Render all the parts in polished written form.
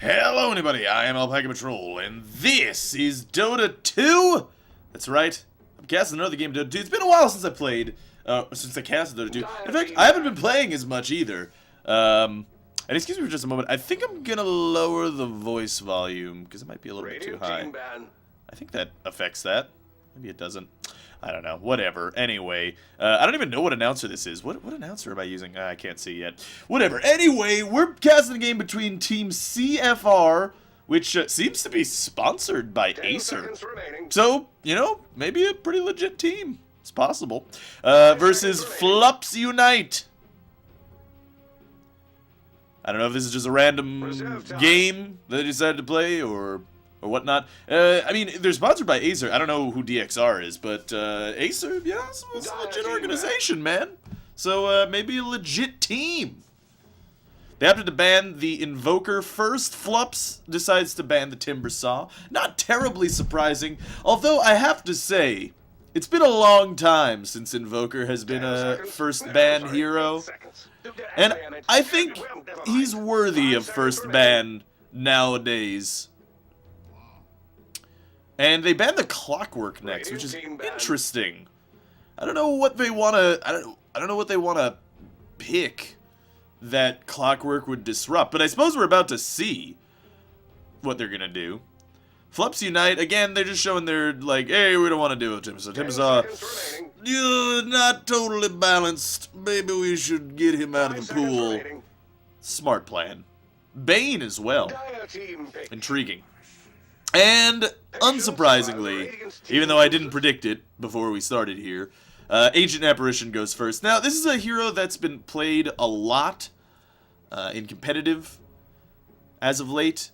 Hello anybody, I am Alpacapatrol, and this is Dota 2! That's right, I'm casting another game of Dota 2. It's been a while since I played, since I casted Dota 2. In fact, I haven't been playing as much either. And excuse me for just a moment, I think I'm gonna lower the voice volume, because it might be a little bit too high. I think that affects that. Maybe it doesn't. I don't know. Whatever. Anyway, I don't even know what announcer this is. What announcer am I using? I can't see yet. Whatever. Anyway, we're casting a game between Team CFR, which seems to be sponsored by Acer. So, you know, maybe a pretty legit team. It's possible. Versus Flops Unite. I don't know if this is just a random game that they decided to play or whatnot. I mean, they're sponsored by Acer. I don't know who DXR is, but Acer, yeah, it's a legit organization, man. So maybe a legit team. They opted to ban the Invoker first. Flops decides to ban the Timber Saw. Not terribly surprising, although I have to say, it's been a long time since Invoker has been a first ban hero. And I think he's worthy of first ban nowadays. And they banned the Clockwork next, which is interesting. I don't know what they wanna. I don't know what they wanna pick that Clockwork would disrupt. But I suppose we're about to see what they're gonna do. Flops Unite again. They're just showing their like, hey, we don't want to do it, Tim. So Tim's not totally balanced. Maybe we should get him out of the pool. Smart plan. Bane as well. Intriguing. And, unsurprisingly, even though I didn't predict it before we started here, Ancient Apparition goes first. Now, this is a hero that's been played a lot in competitive as of late.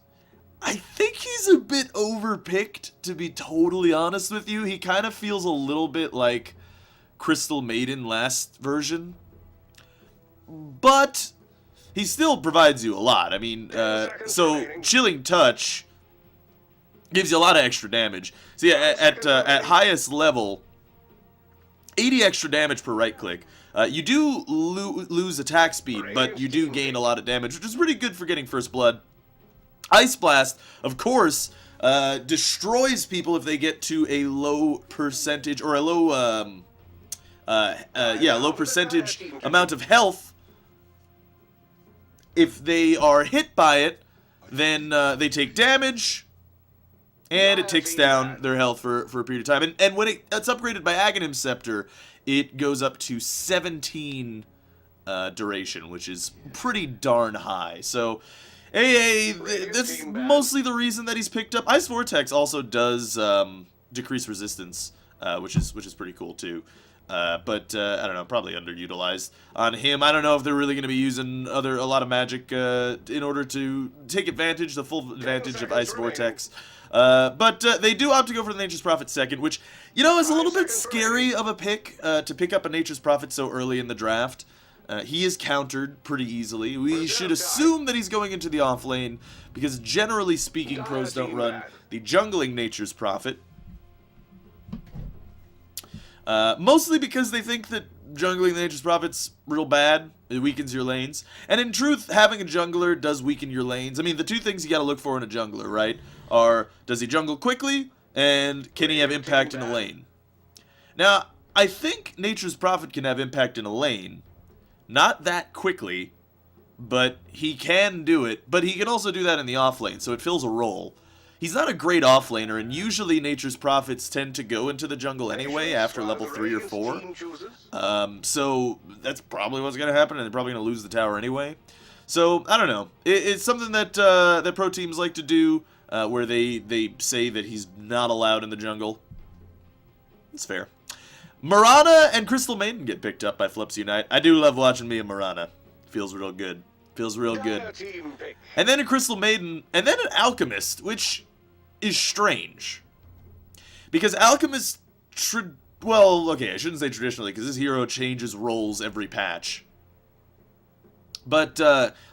I think he's a bit overpicked, to be totally honest with you. He kind of feels a little bit like Crystal Maiden last version. But he still provides you a lot. I mean, so Chilling Touch gives you a lot of extra damage. So yeah, at highest level, 80 extra damage per right click. You do lose attack speed, but you do gain a lot of damage, which is pretty good for getting first blood. Ice Blast, of course, destroys people if they get to a low percentage, or a low, low percentage amount of health. If they are hit by it, then they take damage. And it takes down their health for a period of time. And when it's upgraded by Aghanim Scepter, it goes up to 17 duration, which is pretty darn high. So, that's mostly the reason that he's picked up. Ice Vortex also does decrease resistance, which is pretty cool too. But I don't know, probably underutilized on him. I don't know if they're really going to be using a lot of magic in order to take the full advantage of Ice Vortex. But they do opt to go for the Nature's Prophet second, which, you know, is a little bit scary of a pick to pick up a Nature's Prophet so early in the draft. He is countered pretty easily. We should assume that he's going into the off lane, because generally speaking, pros don't run the jungling Nature's Prophet. Mostly because they think that jungling the Nature's Prophet's real bad. It weakens your lanes. And in truth, having a jungler does weaken your lanes. I mean, the two things you gotta look for in a jungler, right, are, does he jungle quickly, and can he have impact in a lane? Now, I think Nature's Prophet can have impact in a lane. Not that quickly, but he can do it. But he can also do that in the off lane, so it fills a role. He's not a great offlaner, and usually Nature's Prophets tend to go into the jungle anyway after level 3 or 4. So that's probably what's going to happen, and they're probably going to lose the tower anyway. So, I don't know. It's something that that pro teams like to do, where they say that he's not allowed in the jungle. It's fair. Mirana and Crystal Maiden get picked up by Flops Unite. I do love watching me and Mirana. Feels real good. Feels real good. And then a Crystal Maiden, and then an Alchemist, which is strange. Because Alchemist, well, okay, I shouldn't say traditionally, because this hero changes roles every patch. But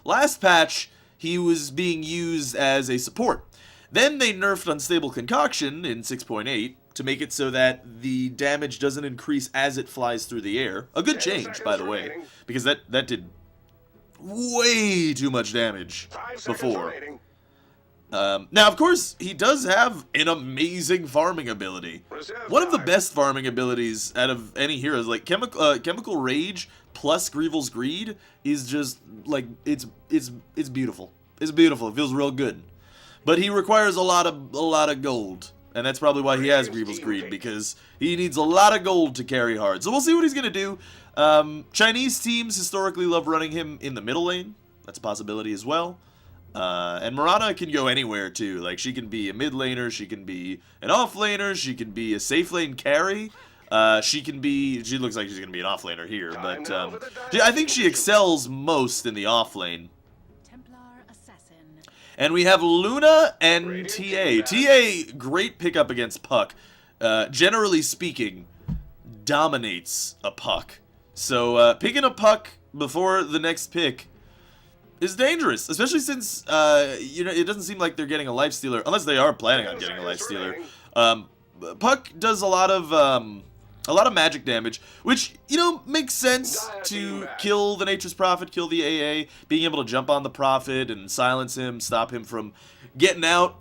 last patch, he was being used as a support. Then they nerfed Unstable Concoction in 6.8 to make it so that the damage doesn't increase as it flies through the air. A good change, by the way, because that did way too much damage before. Now, of course, he does have an amazing farming ability. One of the best farming abilities out of any heroes, like Chemical Rage plus Grievel's Greed, is just like it's beautiful. It's beautiful. It feels real good, but he requires a lot of gold, and that's probably why he has Grievel's Greed, because he needs a lot of gold to carry hard. So we'll see what he's gonna do. Chinese teams historically love running him in the middle lane. That's a possibility as well. And Mirana can go anywhere too. Like, she can be a mid laner, she can be an off laner, she can be a safe lane carry. She looks like she's gonna be an off laner here, but I think she excels most in the off lane. And we have Luna and TA. TA, great pickup against Puck. Generally speaking, dominates a Puck. So picking a Puck before the next pick is dangerous, especially since it doesn't seem like they're getting a life stealer, unless they are planning on getting a life stealer. Puck does a lot of magic damage, which makes sense to kill the Nature's Prophet, kill the AA, being able to jump on the Prophet and silence him, stop him from getting out.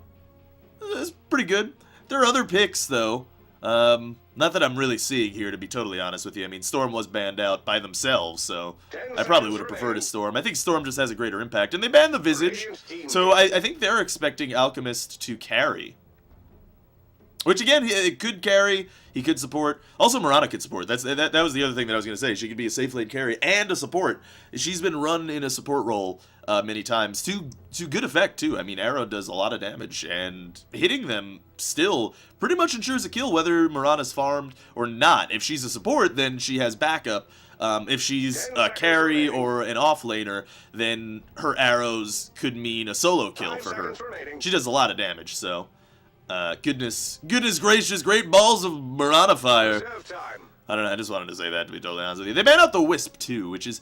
That's pretty good. There are other picks though. Not that I'm really seeing here, to be totally honest with you. I mean, Storm was banned out by themselves, so I probably would have preferred a Storm. I think Storm just has a greater impact. And they banned the Visage, so I think they're expecting Alchemist to carry. Which, again, it could carry, he could support. Also, Mirana could support. That was the other thing that I was going to say. She could be a safe lane carry and a support. She's been run in a support role many times, to good effect, too. I mean, Arrow does a lot of damage, and hitting them still pretty much ensures a kill, whether Mirana's farmed or not. If she's a support, then she has backup. If she's a carry or an off laner, then her arrows could mean a solo kill for her. She does a lot of damage, so... goodness gracious, great balls of Mirana fire. I don't know, I just wanted to say that, to be totally honest with you. They banned out the Wisp too, which is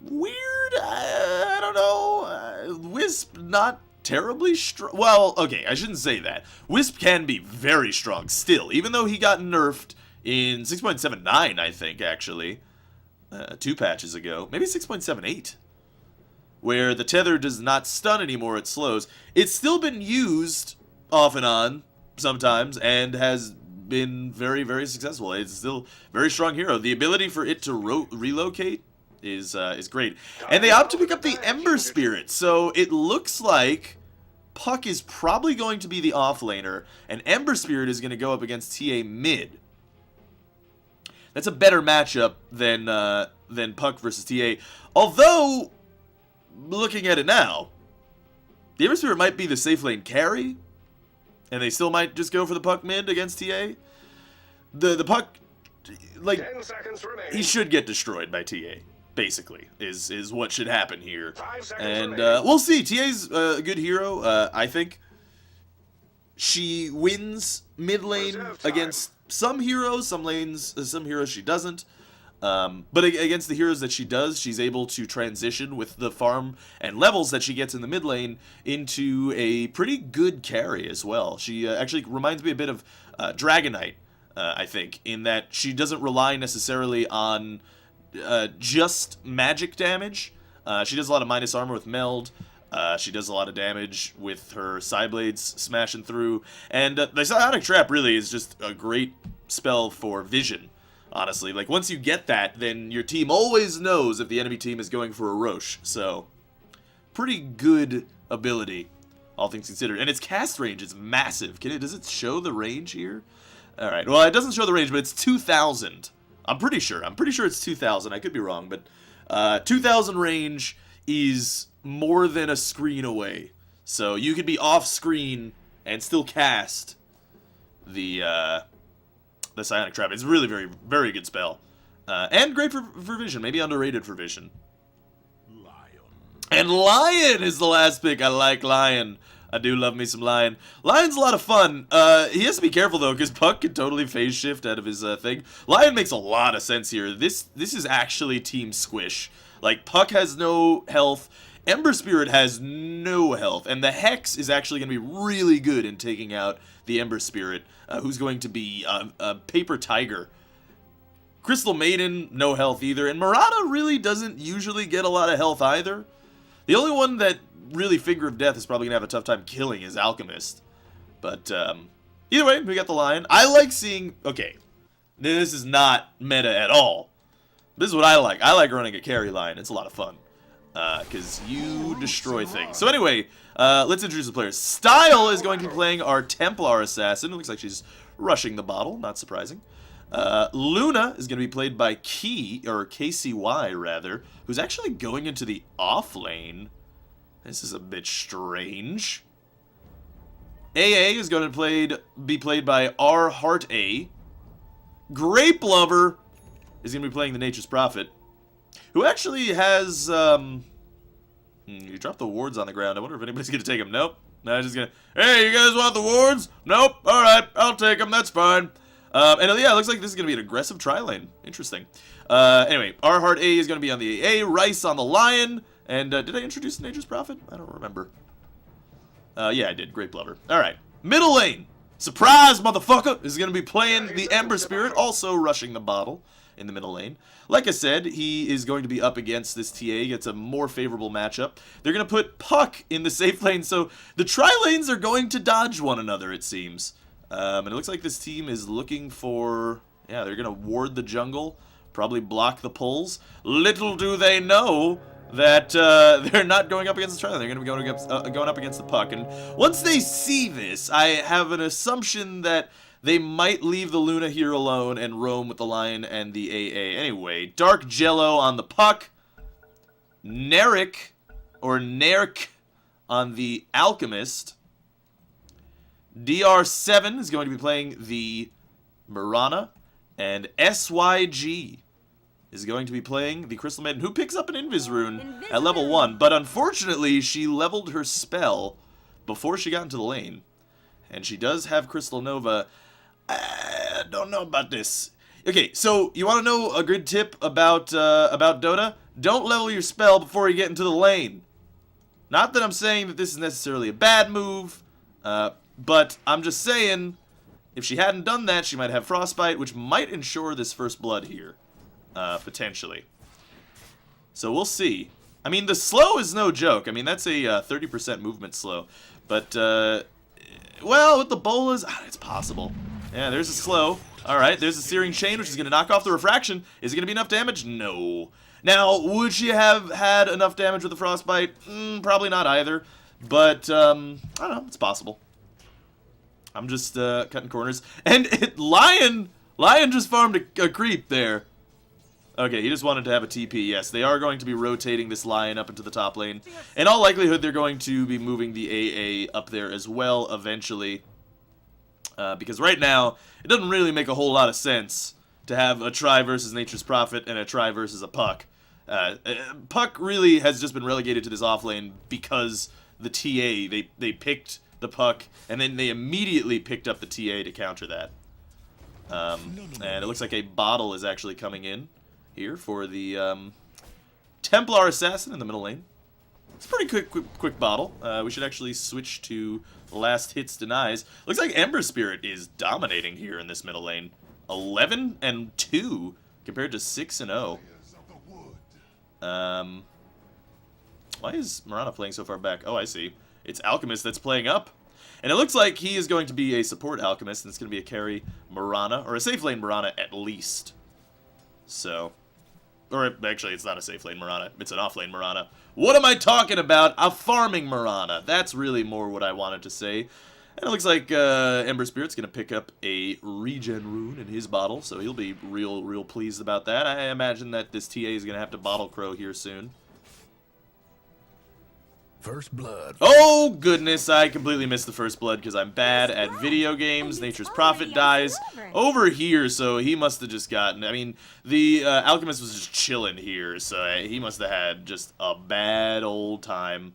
weird. I don't know. Wisp not terribly strong. Well, okay, I shouldn't say that. Wisp can be very strong still, even though he got nerfed in 6.79, I think, actually. 2 patches ago. Maybe 6.78. Where the tether does not stun anymore, it slows. It's still been used off and on sometimes, and has been very, very successful. It's still a very strong hero. The ability for it to relocate is great. And they opt to pick up the Ember Spirit, so it looks like Puck is probably going to be the off laner, and Ember Spirit is going to go up against TA mid. That's a better matchup than Puck versus TA. Although, looking at it now, the Ember Spirit might be the safe lane carry, and they still might just go for the Puck mid against TA. The Puck, like, he should get destroyed by TA, basically, is what should happen here. And we'll see. TA's a good hero, I think. She wins mid lane against some heroes, some heroes she doesn't. But against the heroes that she does, she's able to transition with the farm and levels that she gets in the mid lane into a pretty good carry as well. She actually reminds me a bit of Dragonite, I think, in that she doesn't rely necessarily on just magic damage. She does a lot of minus armor with Meld. She does a lot of damage with her Psyblades smashing through. And the Psionic Trap really is just a great spell for vision. Honestly, like, once you get that, then your team always knows if the enemy team is going for a Roche. So, pretty good ability, all things considered. And its cast range is massive. Does it show the range here? Alright, well, it doesn't show the range, but it's 2,000. I'm pretty sure it's 2,000. I could be wrong, but 2,000 range is more than a screen away. So, you could be off screen and still cast the Psionic Trap. It's really very, very good spell. And great for vision. Maybe underrated for vision. And Lion is the last pick. I like Lion. I do love me some Lion. Lion's a lot of fun. He has to be careful, though, because Puck can totally phase shift out of his thing. Lion makes a lot of sense here. This is actually Team Squish. Like, Puck has no health. Ember Spirit has no health. And the Hex is actually going to be really good in taking out the Ember Spirit, who's going to be a Paper Tiger. Crystal Maiden, no health either. And Mirana really doesn't usually get a lot of health either. The only one that really Finger of Death is probably going to have a tough time killing is Alchemist. But either way, we got the Lion. I like seeing... Okay, this is not meta at all. This is what I like. I like running a carry Lion. It's a lot of fun. Because you destroy things. So anyway, let's introduce the players. Style is going to be playing our Templar Assassin. It looks like she's rushing the bottle. Not surprising. Luna is going to be played by KCY rather, who's actually going into the off lane. This is a bit strange. AA is going to be played by R Heart A. Grape Lover is going to be playing the Nature's Prophet, who actually has, you dropped the wards on the ground. I wonder if anybody's going to take them. Nope. No, just going to, hey, you guys want the wards? Nope. All right, I'll take them. That's fine. And yeah, it looks like this is going to be an aggressive tri-lane. Interesting. Anyway, our Heart A is going to be on the AA, Rice on the Lion, and did I introduce the Nature's Prophet? I don't remember. Yeah, I did. Grape Lover. All right. Middle lane. Surprise, motherfucker, is going to be playing the Ember Spirit, also rushing the bottle in the middle lane. Like I said, he is going to be up against this TA. Gets a more favorable matchup. They're going to put Puck in the safe lane, so the tri-lanes are going to dodge one another, it seems. And it looks like this team is looking for... Yeah, they're going to ward the jungle, probably block the pulls. Little do they know that they're not going up against the tri-lane. They're going to be going up against the Puck. And once they see this, I have an assumption that they might leave the Luna here alone and roam with the Lion and the AA. Anyway, Dark Jello on the Puck. Nerek on the Alchemist. DR7 is going to be playing the Mirana. And SYG is going to be playing the Crystal Maiden, who picks up an Invis rune at level 1. But unfortunately, she leveled her spell before she got into the lane. And she does have Crystal Nova. I don't know about this. Okay, so you want to know a good tip about Dota? Don't level your spell before you get into the lane. Not that I'm saying that this is necessarily a bad move, but I'm just saying, if she hadn't done that, she might have Frostbite, which might ensure this first blood here, potentially. So we'll see. I mean, the slow is no joke. I mean, that's a 30% movement slow. But, well, with the bolas, it's possible. Yeah, there's a slow. All right, there's a Searing Chain, which is going to knock off the Refraction. Is it going to be enough damage? No. Now, would she have had enough damage with the Frostbite? Probably not either. But, I don't know. It's possible. I'm just cutting corners. And Lion just farmed a creep there. Okay, he just wanted to have a TP. Yes, they are going to be rotating this Lion up into the top lane. In all likelihood, they're going to be moving the AA up there as well eventually. Because right now, it doesn't really make a whole lot of sense to have a Tri versus Nature's Prophet and a Tri versus a Puck. Puck really has just been relegated to this offlane because the TA, they picked the Puck, and then they immediately picked up the TA to counter that. And it looks like a bottle is actually coming in here for the Templar Assassin in the middle lane. It's a pretty quick bottle. We should actually switch to last hits denies. Looks like Ember Spirit is dominating here in this middle lane. 11-2 compared to 6-0. Why is Mirana playing so far back? Oh, I see. It's Alchemist that's playing up. And it looks like he is going to be a support Alchemist, and it's going to be a carry Mirana, or a safe lane Mirana at least. So, or actually it's not a safe lane Mirana, it's an off lane Mirana. What am I talking about? A farming Mirana. That's really more what I wanted to say. And it looks like Ember Spirit's going to pick up a regen rune in his bottle, so he'll be real pleased about that. I imagine that this TA is going to have to bottle crow here soon. First blood. Oh, goodness, I completely missed the first blood because I'm bad at video games. Nature's Prophet dies over here, so he must have just gotten... I mean, the Alchemist was just chilling here, so he must have had just a bad old time.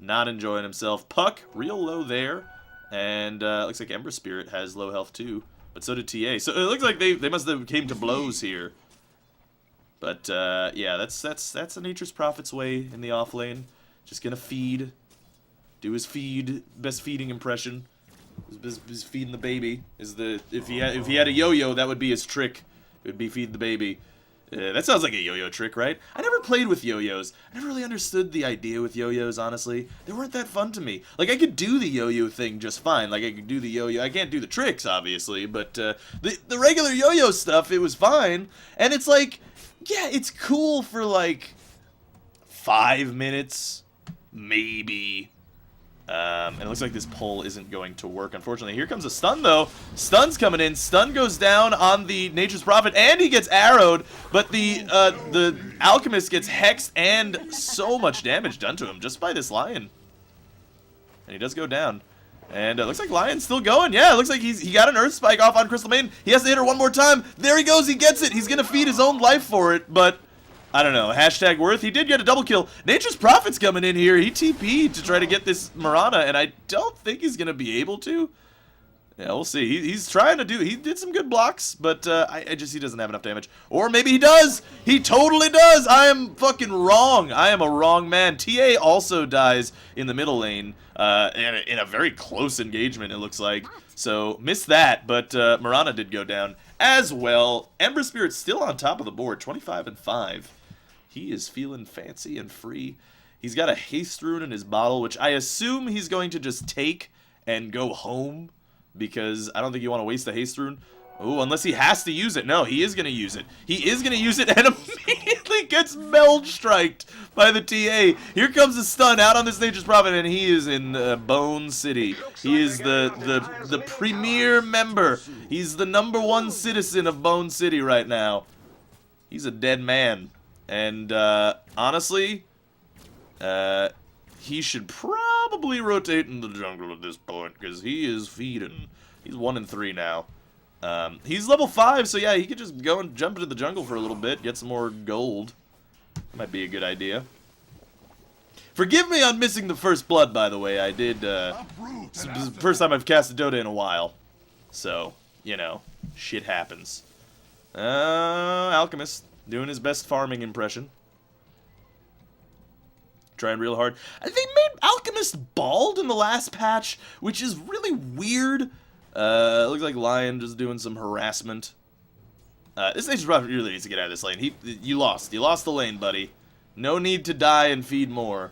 Not enjoying himself. Puck, real low there. And looks like Ember Spirit has low health too, but so did TA. So it looks like they must have came to blows here. But, yeah, that's the Nature's Prophet's way in the off lane. Just gonna feed, do his best feeding impression. His feeding the baby is the if he had a yo-yo, that would be his trick. It would be feed the baby. That sounds like a yo-yo trick, right? I never never played with yo-yos. I never really understood the idea with yo-yos, honestly. They weren't that fun to me. Like, I could do the yo-yo thing just fine. Like, I could do the yo-yo. I can't do the tricks, obviously, but the regular yo-yo stuff, it was fine. And it's like, yeah, it's cool for, like, 5 minutes, maybe. And it looks like this pull isn't going to work, unfortunately. Here comes a stun, though. Stun's coming in. Stun goes down on the Nature's Prophet, and he gets arrowed, but the Alchemist gets hexed, and so much damage done to him just by this Lion. And he does go down. And it looks like Lion's still going. Yeah, it looks like he got an Earth Spike off on Crystal Maiden. He has to hit her one more time. There he goes. He gets it. He's going to feed his own life for it, but I don't know. Hashtag worth. He did get a double kill. Nature's Prophet's coming in here. He TP'd to try to get this Mirana, and I don't think he's going to be able to. Yeah, we'll see. He's trying to do. He did some good blocks, but he doesn't have enough damage. Or maybe he does. He totally does. I am fucking wrong. I am a wrong man. TA also dies in the middle lane in a very close engagement, it looks like. So, missed that, but Mirana did go down as well. Ember Spirit's still on top of the board, 25-5. He is feeling fancy and free. He's got a haste rune in his bottle, which I assume he's going to just take and go home, because I don't think you want to waste the haste rune. Oh, unless he has to use it. No, he is going to use it. He is going to use it and immediately gets meld striked by the TA. Here comes the stun out on this Nature's Prophet, and he is in Bone City. He is the premier member. He's the #1 citizen of Bone City right now. He's a dead man. And honestly, he should probably rotate in the jungle at this point, because he is feeding. He's 1 and 3 now. He's level 5, so yeah, he could just go and jump into the jungle for a little bit, get some more gold. Might be a good idea. Forgive me on missing the first blood, by the way. I did, this is the first time I've casted Dota in a while. So, you know, shit happens. Alchemist doing his best farming impression. Trying real hard. They made Alchemist bald in the last patch, which is really weird. Looks like Lion just doing some harassment. This Nature's Prophet really needs to get out of this lane. You lost. You lost the lane, buddy. No need to die and feed more.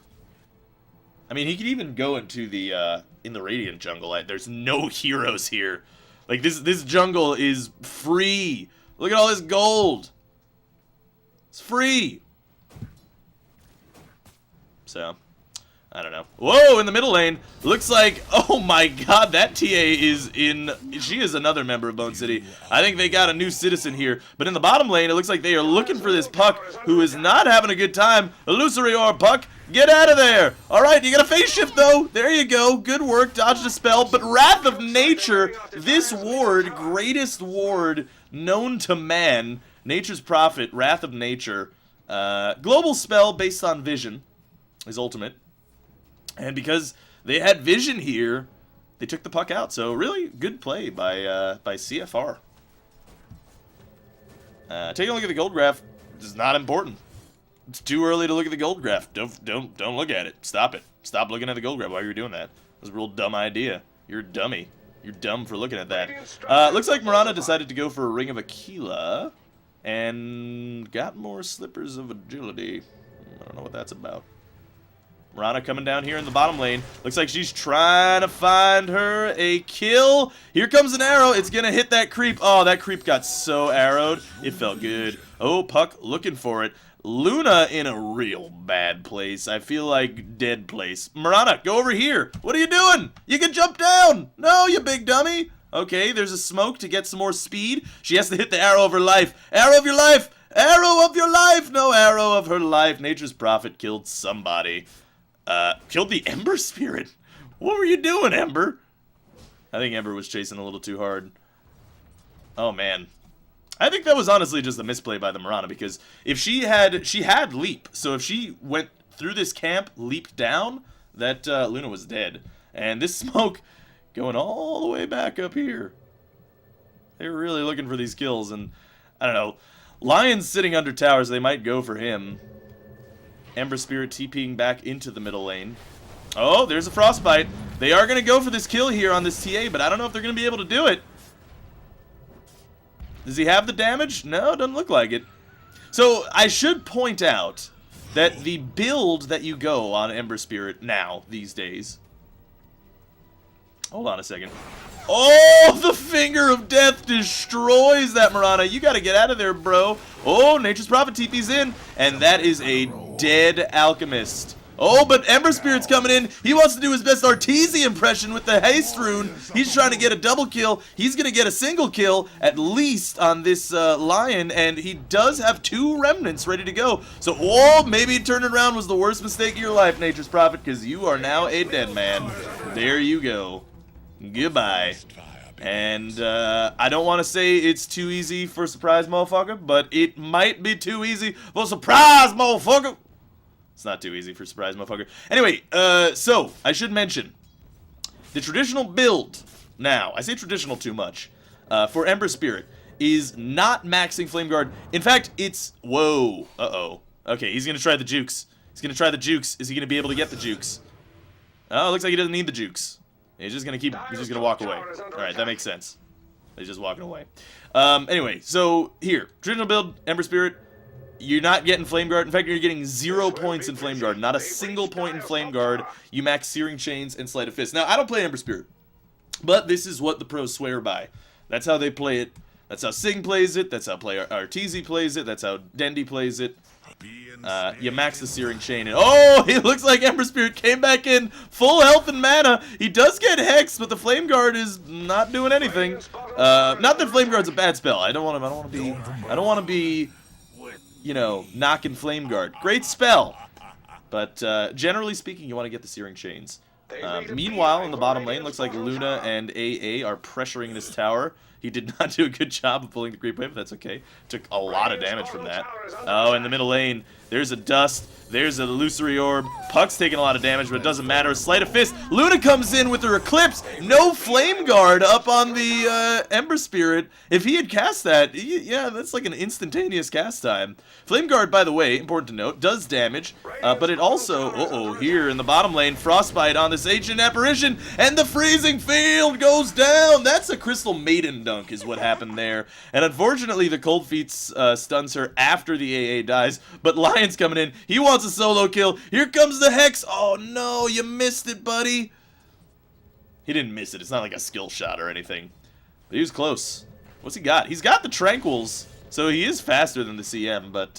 I mean, he could even go into the, in the Radiant jungle. There's no heroes here. Like, this jungle is free. Look at all this gold. It's free. So, I don't know. Whoa, in the middle lane. Looks like, oh my god, that TA is in, she is another member of Bone City. I think they got a new citizen here. But in the bottom lane, it looks like they are looking for this Puck, who is not having a good time. Illusory Orb, Puck, get out of there. Alright, you got a phase shift though. There you go. Good work, dodged a spell. But Wrath of Nature, this ward, greatest ward known to man. Nature's Prophet, Wrath of Nature. Global spell based on vision. His ultimate. And because they had vision here, they took the Puck out. So really good play by CFR. Taking a look at the gold graph is not important. It's too early to look at the gold graph. Don't look at it. Stop it. Stop looking at the gold graph while you're doing that. It was a real dumb idea. You're a dummy. You're dumb for looking at that. Looks like Mirana decided to go for a Ring of Aquila and got more Slippers of Agility. I don't know what that's about. Mirana coming down here in the bottom lane. Looks like she's trying to find her a kill. Here comes an arrow. It's going to hit that creep. Oh, that creep got so arrowed. It felt good. Oh, Puck looking for it. Luna in a real bad place. I feel like dead place. Mirana, go over here. What are you doing? You can jump down. No, you big dummy. Okay, there's a smoke to get some more speed. She has to hit the arrow of her life. Arrow of your life. Arrow of your life. No arrow of her life. Nature's Prophet killed somebody. Killed the Ember Spirit. What were you doing, Ember? I think Ember was chasing a little too hard. Oh, man. I think that was honestly just a misplay by the Mirana, because if she had leap. So if she went through this camp, leaped down, that Luna was dead. And this smoke going all the way back up here. They were really looking for these kills, and I don't know. Lion's sitting under towers, they might go for him. Ember Spirit TPing back into the middle lane. Oh, there's a Frostbite. They are going to go for this kill here on this TA, but I don't know if they're going to be able to do it. Does he have the damage? No, doesn't look like it. So, I should point out that the build that you go on Ember Spirit now, these days... Hold on a second. Oh, the Finger of Death destroys that Mirana. You gotta get out of there, bro. Oh, Nature's Prophet TP's in, and that is a dead Alchemist. Oh, but Ember Spirit's coming in. He wants to do his best Arteezy impression with the Haste Rune. He's trying to get a double kill. He's going to get a single kill, at least, on this Lion, and he does have 2 Remnants ready to go. So, oh, maybe turning around was the worst mistake of your life, Nature's Prophet, because you are now a dead man. There you go. Goodbye. And I don't want to say it's too easy for Surprise Motherfucker, but it might be too easy for Surprise Motherfucker. It's not too easy for Surprise Motherfucker. Anyway, so, I should mention, the traditional build, now, I say traditional too much, for Ember Spirit, is not maxing Flame Guard. In fact, it's, whoa, uh-oh. Okay, he's going to try the jukes. He's going to try the jukes. Is he going to be able to get the jukes? Oh, it looks like he doesn't need the jukes. He's just going to walk away. Alright, that makes sense. He's just walking away. Anyway, so, here, traditional build, Ember Spirit. You're not getting Flame Guard. In fact, you're getting 0 points in Flame Guard. Not a single point in Flame Guard. You max Searing Chains and Sleight of Fist. Now, I don't play Ember Spirit, but this is what the pros swear by. That's how they play it. That's how Sing plays it. That's how Arteezy plays it. That's how Dendi plays it. You max the Searing Chain, and oh, it looks like Ember Spirit came back in full health and mana. He does get Hex, but the Flame Guard is not doing anything. Not that Flame Guard's a bad spell. I don't want to be, you know, knocking Flame Guard. Great spell, but generally speaking, you want to get the Searing Chains. Meanwhile, in the bottom lane, looks like Luna and AA are pressuring this tower. He did not do a good job of pulling the creep wave, but that's okay. Took a lot of damage from that. Oh, in the middle lane, there's a Dust. There's a Illusory Orb. Puck's taking a lot of damage, but it doesn't matter. Sleight of Fist. Luna comes in with her Eclipse. No Flame Guard up on the Ember Spirit. If he had cast that, yeah, that's like an instantaneous cast time. Flame Guard, by the way, important to note, does damage, but it also, here in the bottom lane, Frostbite on this Ancient Apparition, and the Freezing Field goes down. That's a Crystal Maiden dunk is what happened there. And unfortunately, the Cold Feet stuns her after the AA dies, but Lion's coming in. He wants a solo kill. Here comes the Hex. Oh no, you missed it, buddy. He didn't miss it. It's not like a skill shot or anything. But he was close. What's he got? He's got the Tranquils, so he is faster than the CM, but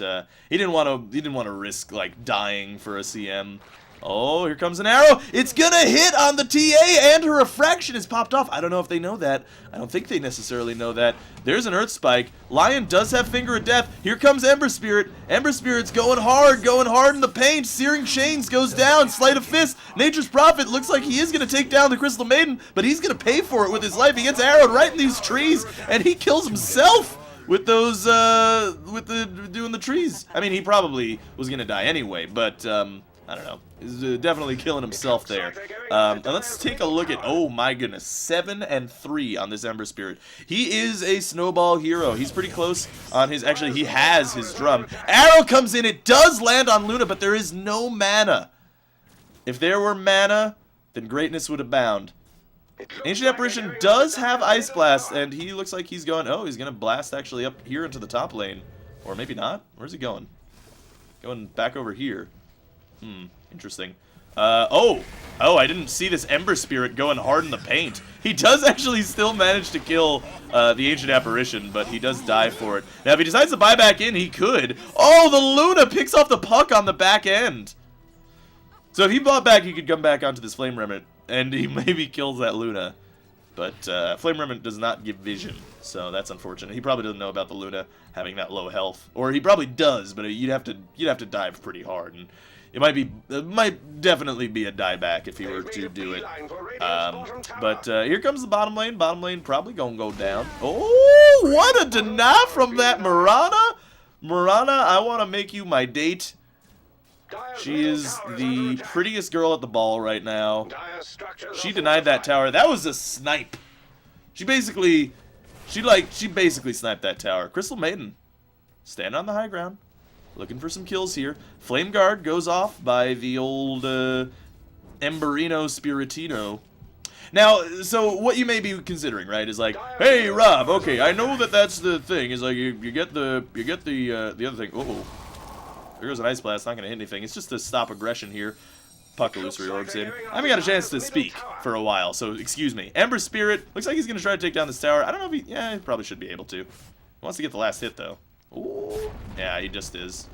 he didn't want to risk like dying for a CM. Oh, here comes an arrow. It's gonna hit on the TA, and her refraction is popped off. I don't know if they know that. I don't think they necessarily know that. There's an Earth Spike. Lion does have Finger of Death. Here comes Ember Spirit. Ember Spirit's going hard in the paint. Searing Chains goes down. Sleight of Fist. Nature's Prophet looks like he is gonna take down the Crystal Maiden, but he's gonna pay for it with his life. He gets arrowed right in these trees, and he kills himself with those, doing the trees. I mean, he probably was gonna die anyway, but, I don't know. He's definitely killing himself there. And let's take a look at, oh my goodness, 7 and 3 on this Ember Spirit. He is a snowball hero. He's pretty close on his, actually he has his drum. Arrow comes in, it does land on Luna, but there is no mana. If there were mana, then greatness would abound. Ancient Apparition does have Ice Blast, and he looks like he's going, oh, he's going to blast actually up here into the top lane. Or maybe not. Where's he going? Going back over here. Interesting. I didn't see this Ember Spirit going hard in the paint. He does actually still manage to kill the Ancient Apparition, but he does die for it. Now, if he decides to buy back in, he could. Oh, the Luna picks off the puck on the back end. So if he bought back, he could come back onto this Flame Remnant, and he maybe kills that Luna. But Flame Remnant does not give vision, so that's unfortunate. He probably doesn't know about the Luna having that low health, or he probably does, but you'd have to dive pretty hard, and it might definitely be a dieback if he were to do it. Here comes the bottom lane. Bottom lane probably gonna go down. Oh, what a deny from that Mirana! Mirana, I want to make you my date. She is the prettiest girl at the ball right now. She denied that tower. That was a snipe. She basically sniped that tower. Crystal Maiden, stand on the high ground. Looking for some kills here. Flame Guard goes off by the old Emberino Spiritino. Now, so what you may be considering, right, is like, hey Rob, okay, I know that that's the thing. Is like you get the other thing. There goes an Ice Blast, not going to hit anything. It's just to stop aggression here. Puck illusory orbs in. I haven't got a chance to speak for a while, so excuse me. Ember Spirit, looks like he's going to try to take down this tower. I don't know if he, yeah, he probably should be able to. He wants to get the last hit, though. Ooh. Yeah, he just is.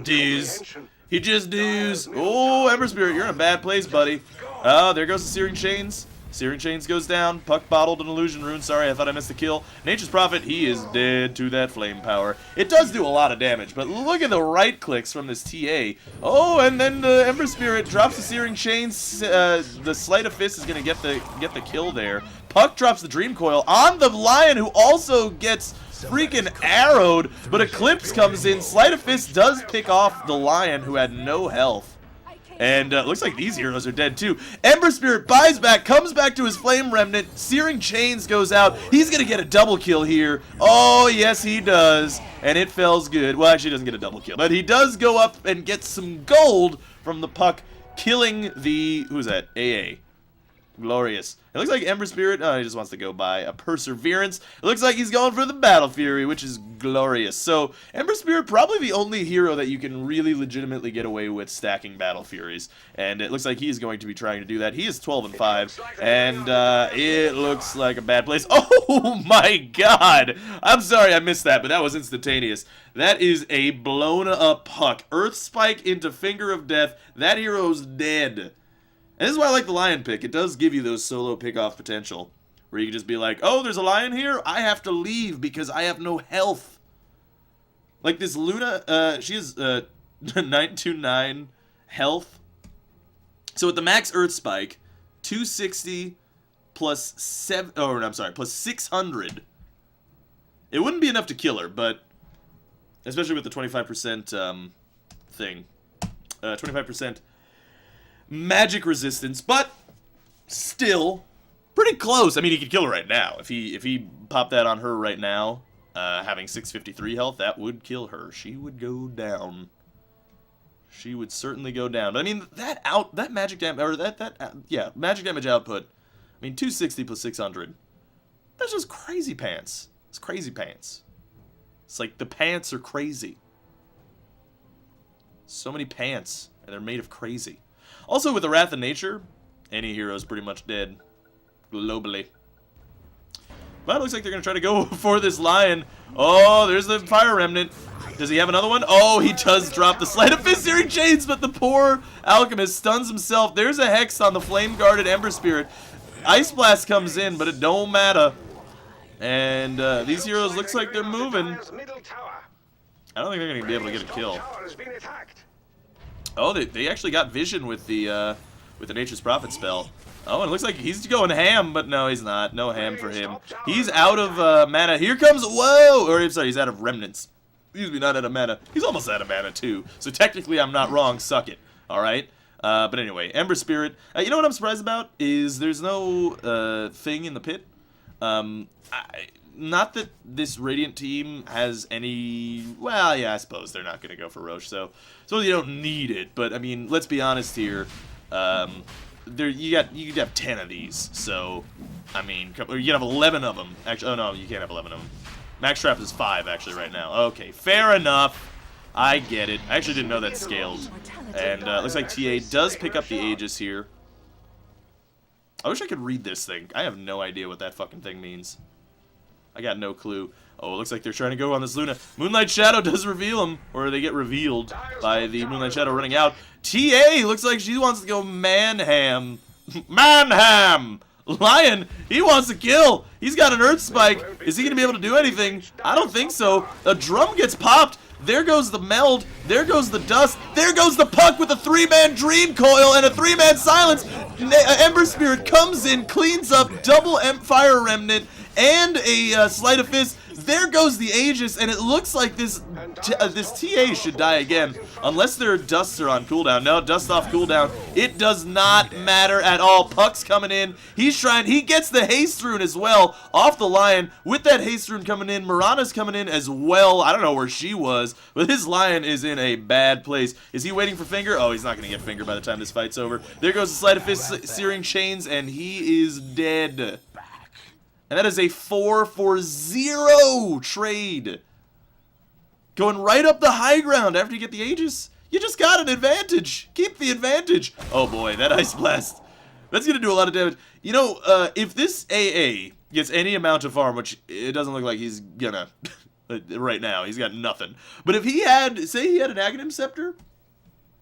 Doos. He just doos. Oh, Ember Spirit, you're in a bad place, buddy. Oh, there goes the Searing Chains. Searing Chains goes down. Puck bottled an Illusion Rune. Sorry, I thought I missed the kill. Nature's Prophet, he is dead to that flame power. It does do a lot of damage, but look at the right clicks from this TA. Oh, and then the Ember Spirit drops the Searing Chains. The Sleight of Fist is going to get the kill there. Puck drops the Dream Coil on the Lion, who also gets freaking arrowed, but Eclipse comes in. Sleight of Fist does pick off the Lion, who had no health. And looks like these heroes are dead too. Ember Spirit buys back, comes back to his Flame Remnant. Searing Chains goes out. He's going to get a double kill here. Oh, yes, he does. And it feels good. Well, actually, he doesn't get a double kill. But he does go up and get some gold from the Puck, killing the... Who's that? AA. Glorious. It looks like Ember Spirit, oh, he just wants to go by a Perseverance. It looks like he's going for the Battle Fury, which is glorious. So, Ember Spirit, probably the only hero that you can really legitimately get away with stacking Battle Furies. And it looks like he is going to be trying to do that. He is 12-5, and it looks like a bad place. Oh my god! I'm sorry I missed that, but that was instantaneous. That is a blown up Puck. Earth Spike into Finger of Death. That hero's dead. And this is why I like the Lion pick. It does give you those solo pick-off potential. Where you can just be like, oh, there's a Lion here? I have to leave because I have no health. Like this Luna, she has 929 health. So with the max Earth Spike, 260 plus 7... Oh, no, I'm sorry, plus 600. It wouldn't be enough to kill her, but... Especially with the 25% thing. 25%... magic resistance, but still pretty close. I mean, he could kill her right now. If he popped that on her right now, having 653 health, that would kill her. She would go down. She would certainly go down. I mean, that magic damage, or yeah, magic damage output. I mean, 260 plus 600. That's just crazy pants. It's crazy pants. It's like the pants are crazy. So many pants, and they're made of crazy. Also, with the Wrath of Nature, any hero is pretty much dead, globally. But it looks like they're going to try to go for this Lion. Oh, there's the Fire Remnant. Does he have another one? Oh, he does drop the Sleight of Fist Searing Chains, but the poor Alchemist stuns himself. There's a Hex on the Flame-Guarded Ember Spirit. Ice Blast comes in, but it don't matter. And these heroes looks like they're moving. I don't think they're going to be able to get a kill. Oh, they actually got vision with the Nature's Prophet spell. Oh, and it looks like he's going ham, but no, he's not. No ham for him. He's out of mana. Here comes, whoa! Or, I'm sorry, he's out of remnants. Excuse me, not out of mana. He's almost out of mana, too. So technically, I'm not wrong. Suck it. All right? But anyway, Ember Spirit. You know what I'm surprised about? Is there's no thing in the pit. Not that this Radiant team has any... Well, yeah, I suppose they're not going to go for Roche, so you don't need it. But, I mean, let's be honest here. You could have 10 of these, so, I mean, or you can have 11 of them. Actually, oh, no, you can't have 11 of them. Max Trap is 5, actually, right now. Okay, fair enough. I get it. I actually didn't know that scaled. And looks like TA does pick up the Aegis here. I wish I could read this thing. I have no idea what that fucking thing means. I got no clue. Oh, it looks like they're trying to go on this Luna. Moonlight Shadow does reveal them, or they get revealed by the Moonlight Shadow running out. TA looks like she wants to go Manham. Manham! Lion, he wants to kill. He's got an Earth Spike. Is he going to be able to do anything? I don't think so. A drum gets popped. There goes the Meld. There goes the Dust. There goes the Puck with a 3-man Dream Coil and a 3-man Silence. Ember Spirit comes in, cleans up, double Fire Remnant, and a Sleight of Fist. There goes the Aegis, and it looks like this TA should die again, unless their Dusts are on cooldown. No, Dust off cooldown. It does not matter at all. Puck's coming in. He's trying. He gets the Haste Rune as well off the Lion. With that Haste Rune coming in, Mirana's coming in as well. I don't know where she was, but his Lion is in a bad place. Is he waiting for Finger? Oh, he's not going to get Finger by the time this fight's over. There goes the Sleight of Fist Searing Chains, and he is dead. And that is a 4-for-0 trade. Going right up the high ground after you get the Aegis. You just got an advantage. Keep the advantage. Oh boy, that Ice Blast. That's going to do a lot of damage. You know, if this AA gets any amount of farm, which it doesn't look like he's gonna right now, he's got nothing. But if he had, say he had an Aghanim Scepter,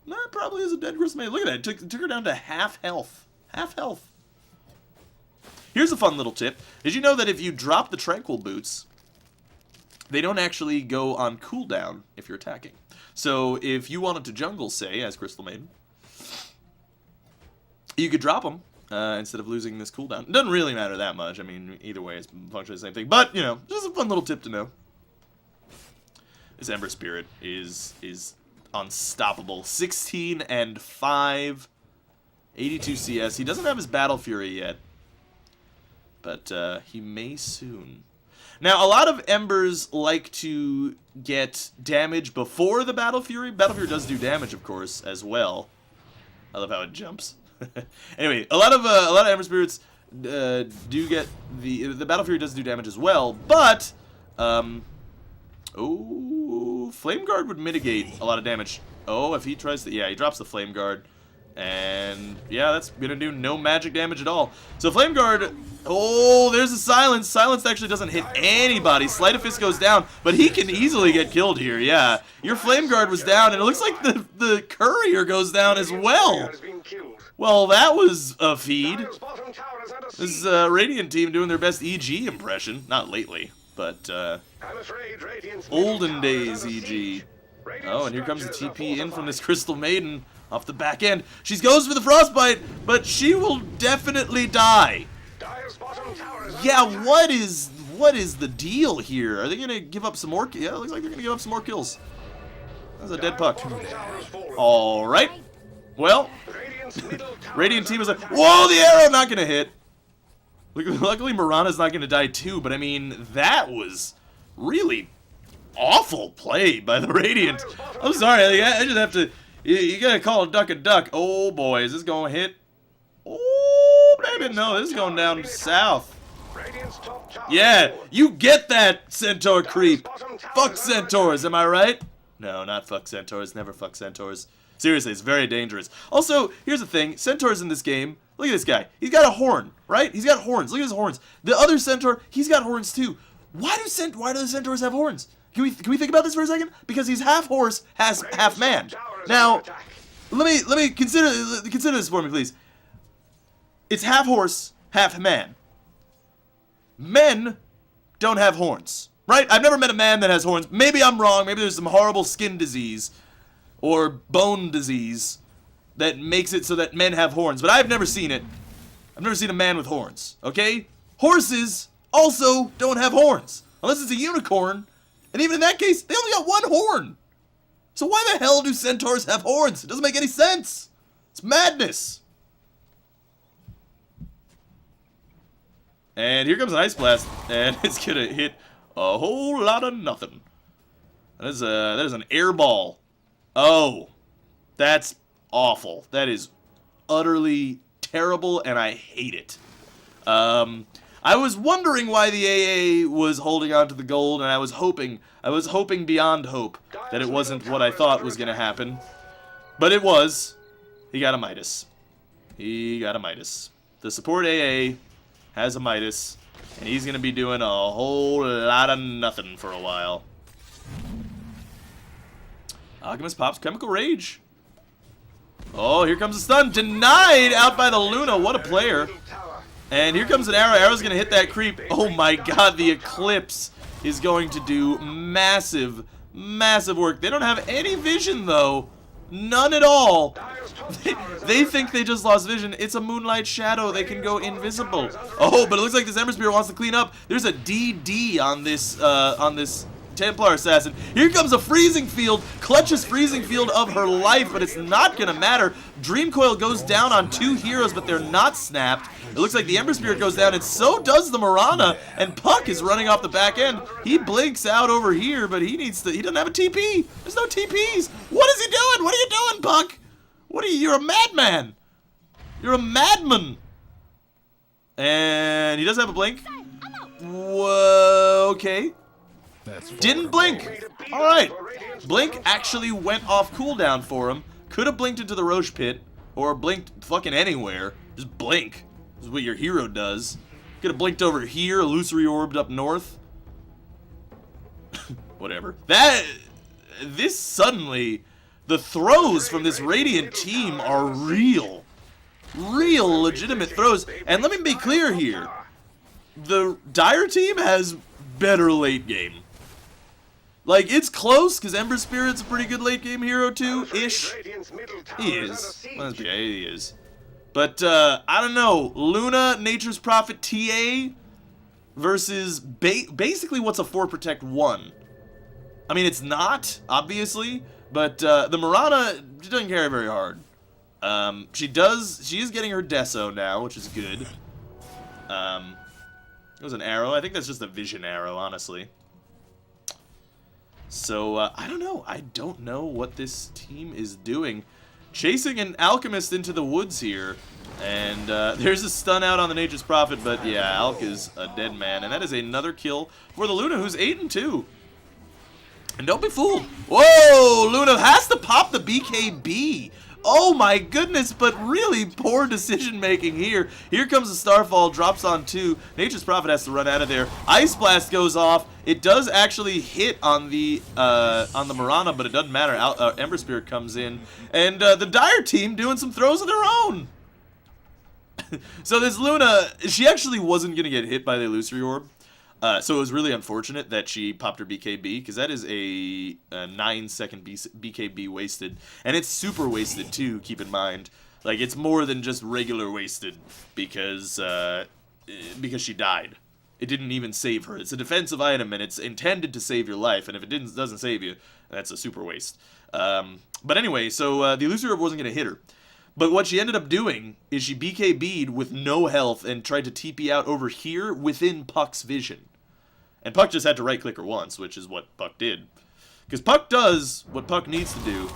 that probably is a dead Crystal Maiden. Look at that, it took her down to half health. Half health. Here's a fun little tip. Did you know that if you drop the Tranquil Boots, they don't actually go on cooldown if you're attacking? So if you wanted to jungle, say, as Crystal Maiden, you could drop them instead of losing this cooldown. It doesn't really matter that much. I mean, either way, it's functionally the same thing. But, you know, just a fun little tip to know. This Ember Spirit is unstoppable. 16 and 5, 82 CS. He doesn't have his Battle Fury yet, but he may soon. Now, a lot of Embers like to get damage before the Battle Fury. Battle Fury does do damage, of course, as well. I love how it jumps. Anyway, a lot of Ember Spirits do get the Battle Fury does do damage as well, but Flame Guard would mitigate a lot of damage. Oh, if he tries to, yeah, he drops the Flame Guard. And, yeah, that's going to do no magic damage at all. So Flame Guard, oh, there's a Silence. Silence actually doesn't hit anybody. Sleight of Fist goes down, but he can easily get killed here, yeah. Your Flame Guard was down, and it looks like the Courier goes down as well. Well, that was a feed. This Radiant team doing their best EG impression. Not lately, but olden days EG. Oh, and here comes the TP in from this Crystal Maiden. Off the back end. She goes for the Frostbite, but she will definitely die. Yeah, what is the deal here? Are they going to give up some more? Yeah, it looks like they're going to give up some more kills. That's a dead puck. All right. Well, Radiant team is like, whoa, the arrow not going to hit. Luckily, Mirana's not going to die too, but I mean, that was really awful play by the Radiant. I'm sorry, I just have to... You gotta call a duck. Oh boy, is this gonna hit? Oh, baby, no, this is going down south. Yeah, you get that, Centaur creep. Fuck Centaurs, am I right? No, not fuck Centaurs, never fuck Centaurs. Seriously, it's very dangerous. Also, here's the thing, Centaurs in this game, look at this guy. He's got a horn, right? He's got horns, look at his horns. The other Centaur, he's got horns too. Why do the Centaurs have horns? Can we think about this for a second? Because he's half horse, half man. Now, let me consider this for me, please. It's half horse, half man. Men don't have horns, right? I've never met a man that has horns. Maybe I'm wrong. Maybe there's some horrible skin disease or bone disease that makes it so that men have horns, but I've never seen it. I've never seen a man with horns, okay? Horses also don't have horns, unless it's a unicorn. And even in that case, they only got one horn. So why the hell do Centaurs have horns? It doesn't make any sense. It's madness. And here comes an Ice Blast, and it's gonna hit a whole lot of nothing. That is an air ball. Oh, that's awful. That is utterly terrible, and I hate it. I was wondering why the AA was holding on to the gold, and I was hoping beyond hope that it wasn't what I thought was going to happen. But it was. He got a Midas. The support AA has a Midas, and he's going to be doing a whole lot of nothing for a while. Alchemist pops Chemical Rage. Oh, here comes a stun. Denied out by the Luna. What a player. And here comes an arrow. Arrow's going to hit that creep. Oh my god, the Eclipse is going to do massive, massive work. They don't have any vision, though. None at all. They think they just lost vision. It's a Moonlight Shadow. They can go invisible. Oh, but it looks like this Ember Spirit wants to clean up. There's a DD on this Templar Assassin. Here comes a Freezing Field. Clutches Freezing Field of her life, but it's not going to matter. Dream Coil goes down on two heroes, but they're not snapped. It looks like the Ember Spirit goes down, and so does the Mirana, and Puck is running off the back end. He blinks out over here, but he doesn't have a TP. There's no TPs. What is he doing? What are you doing, Puck? You're a madman. You're a madman. And he does have a blink. Whoa, okay. Didn't blink. All right. Blink actually went off cooldown for him. Could have blinked into the Roche pit or blinked fucking anywhere. Just blink. This is what your hero does. Could have blinked over here, illusory orbed up north. Whatever. This suddenly, the throws from this Radiant team are real. Real legitimate throws. And let me be clear here. The Dire team has better late game. Like, it's close, because Ember Spirit's a pretty good late game hero too-ish. He is. Let's be, he is. But, I don't know. Luna, Nature's Prophet TA versus basically what's a 4 Protect 1. I mean, it's not, obviously, but the Mirana, she doesn't carry very hard. She is getting her Deso now, which is good. It was an arrow. I think that's just a vision arrow, honestly. So, I don't know. I don't know what this team is doing. Chasing an Alchemist into the woods here. And there's a stun out on the Nature's Prophet, but yeah, Alk is a dead man. And that is another kill for the Luna, who's 8-2. And don't be fooled. Whoa! Luna has to pop the BKB. Oh my goodness, but really poor decision making here. Here comes the Starfall, drops on 2. Nature's Prophet has to run out of there. Ice Blast goes off. It does actually hit on the Mirana, but it doesn't matter. Ember Spirit comes in, and the Dire team doing some throws of their own. So this Luna, she actually wasn't gonna get hit by the Illusory Orb. So it was really unfortunate that she popped her BKB, because that is a 9-second BKB wasted. And it's super wasted too, keep in mind. Like, it's more than just regular wasted, because she died. It didn't even save her. It's a defensive item, and it's intended to save your life, and if it doesn't save you, that's a super waste. But anyway, so the Illusory Orb wasn't going to hit her. But what she ended up doing is she BKB'd with no health and tried to TP out over here within Puck's vision. And Puck just had to right-click her once, which is what Puck did. Because Puck does what Puck needs to do.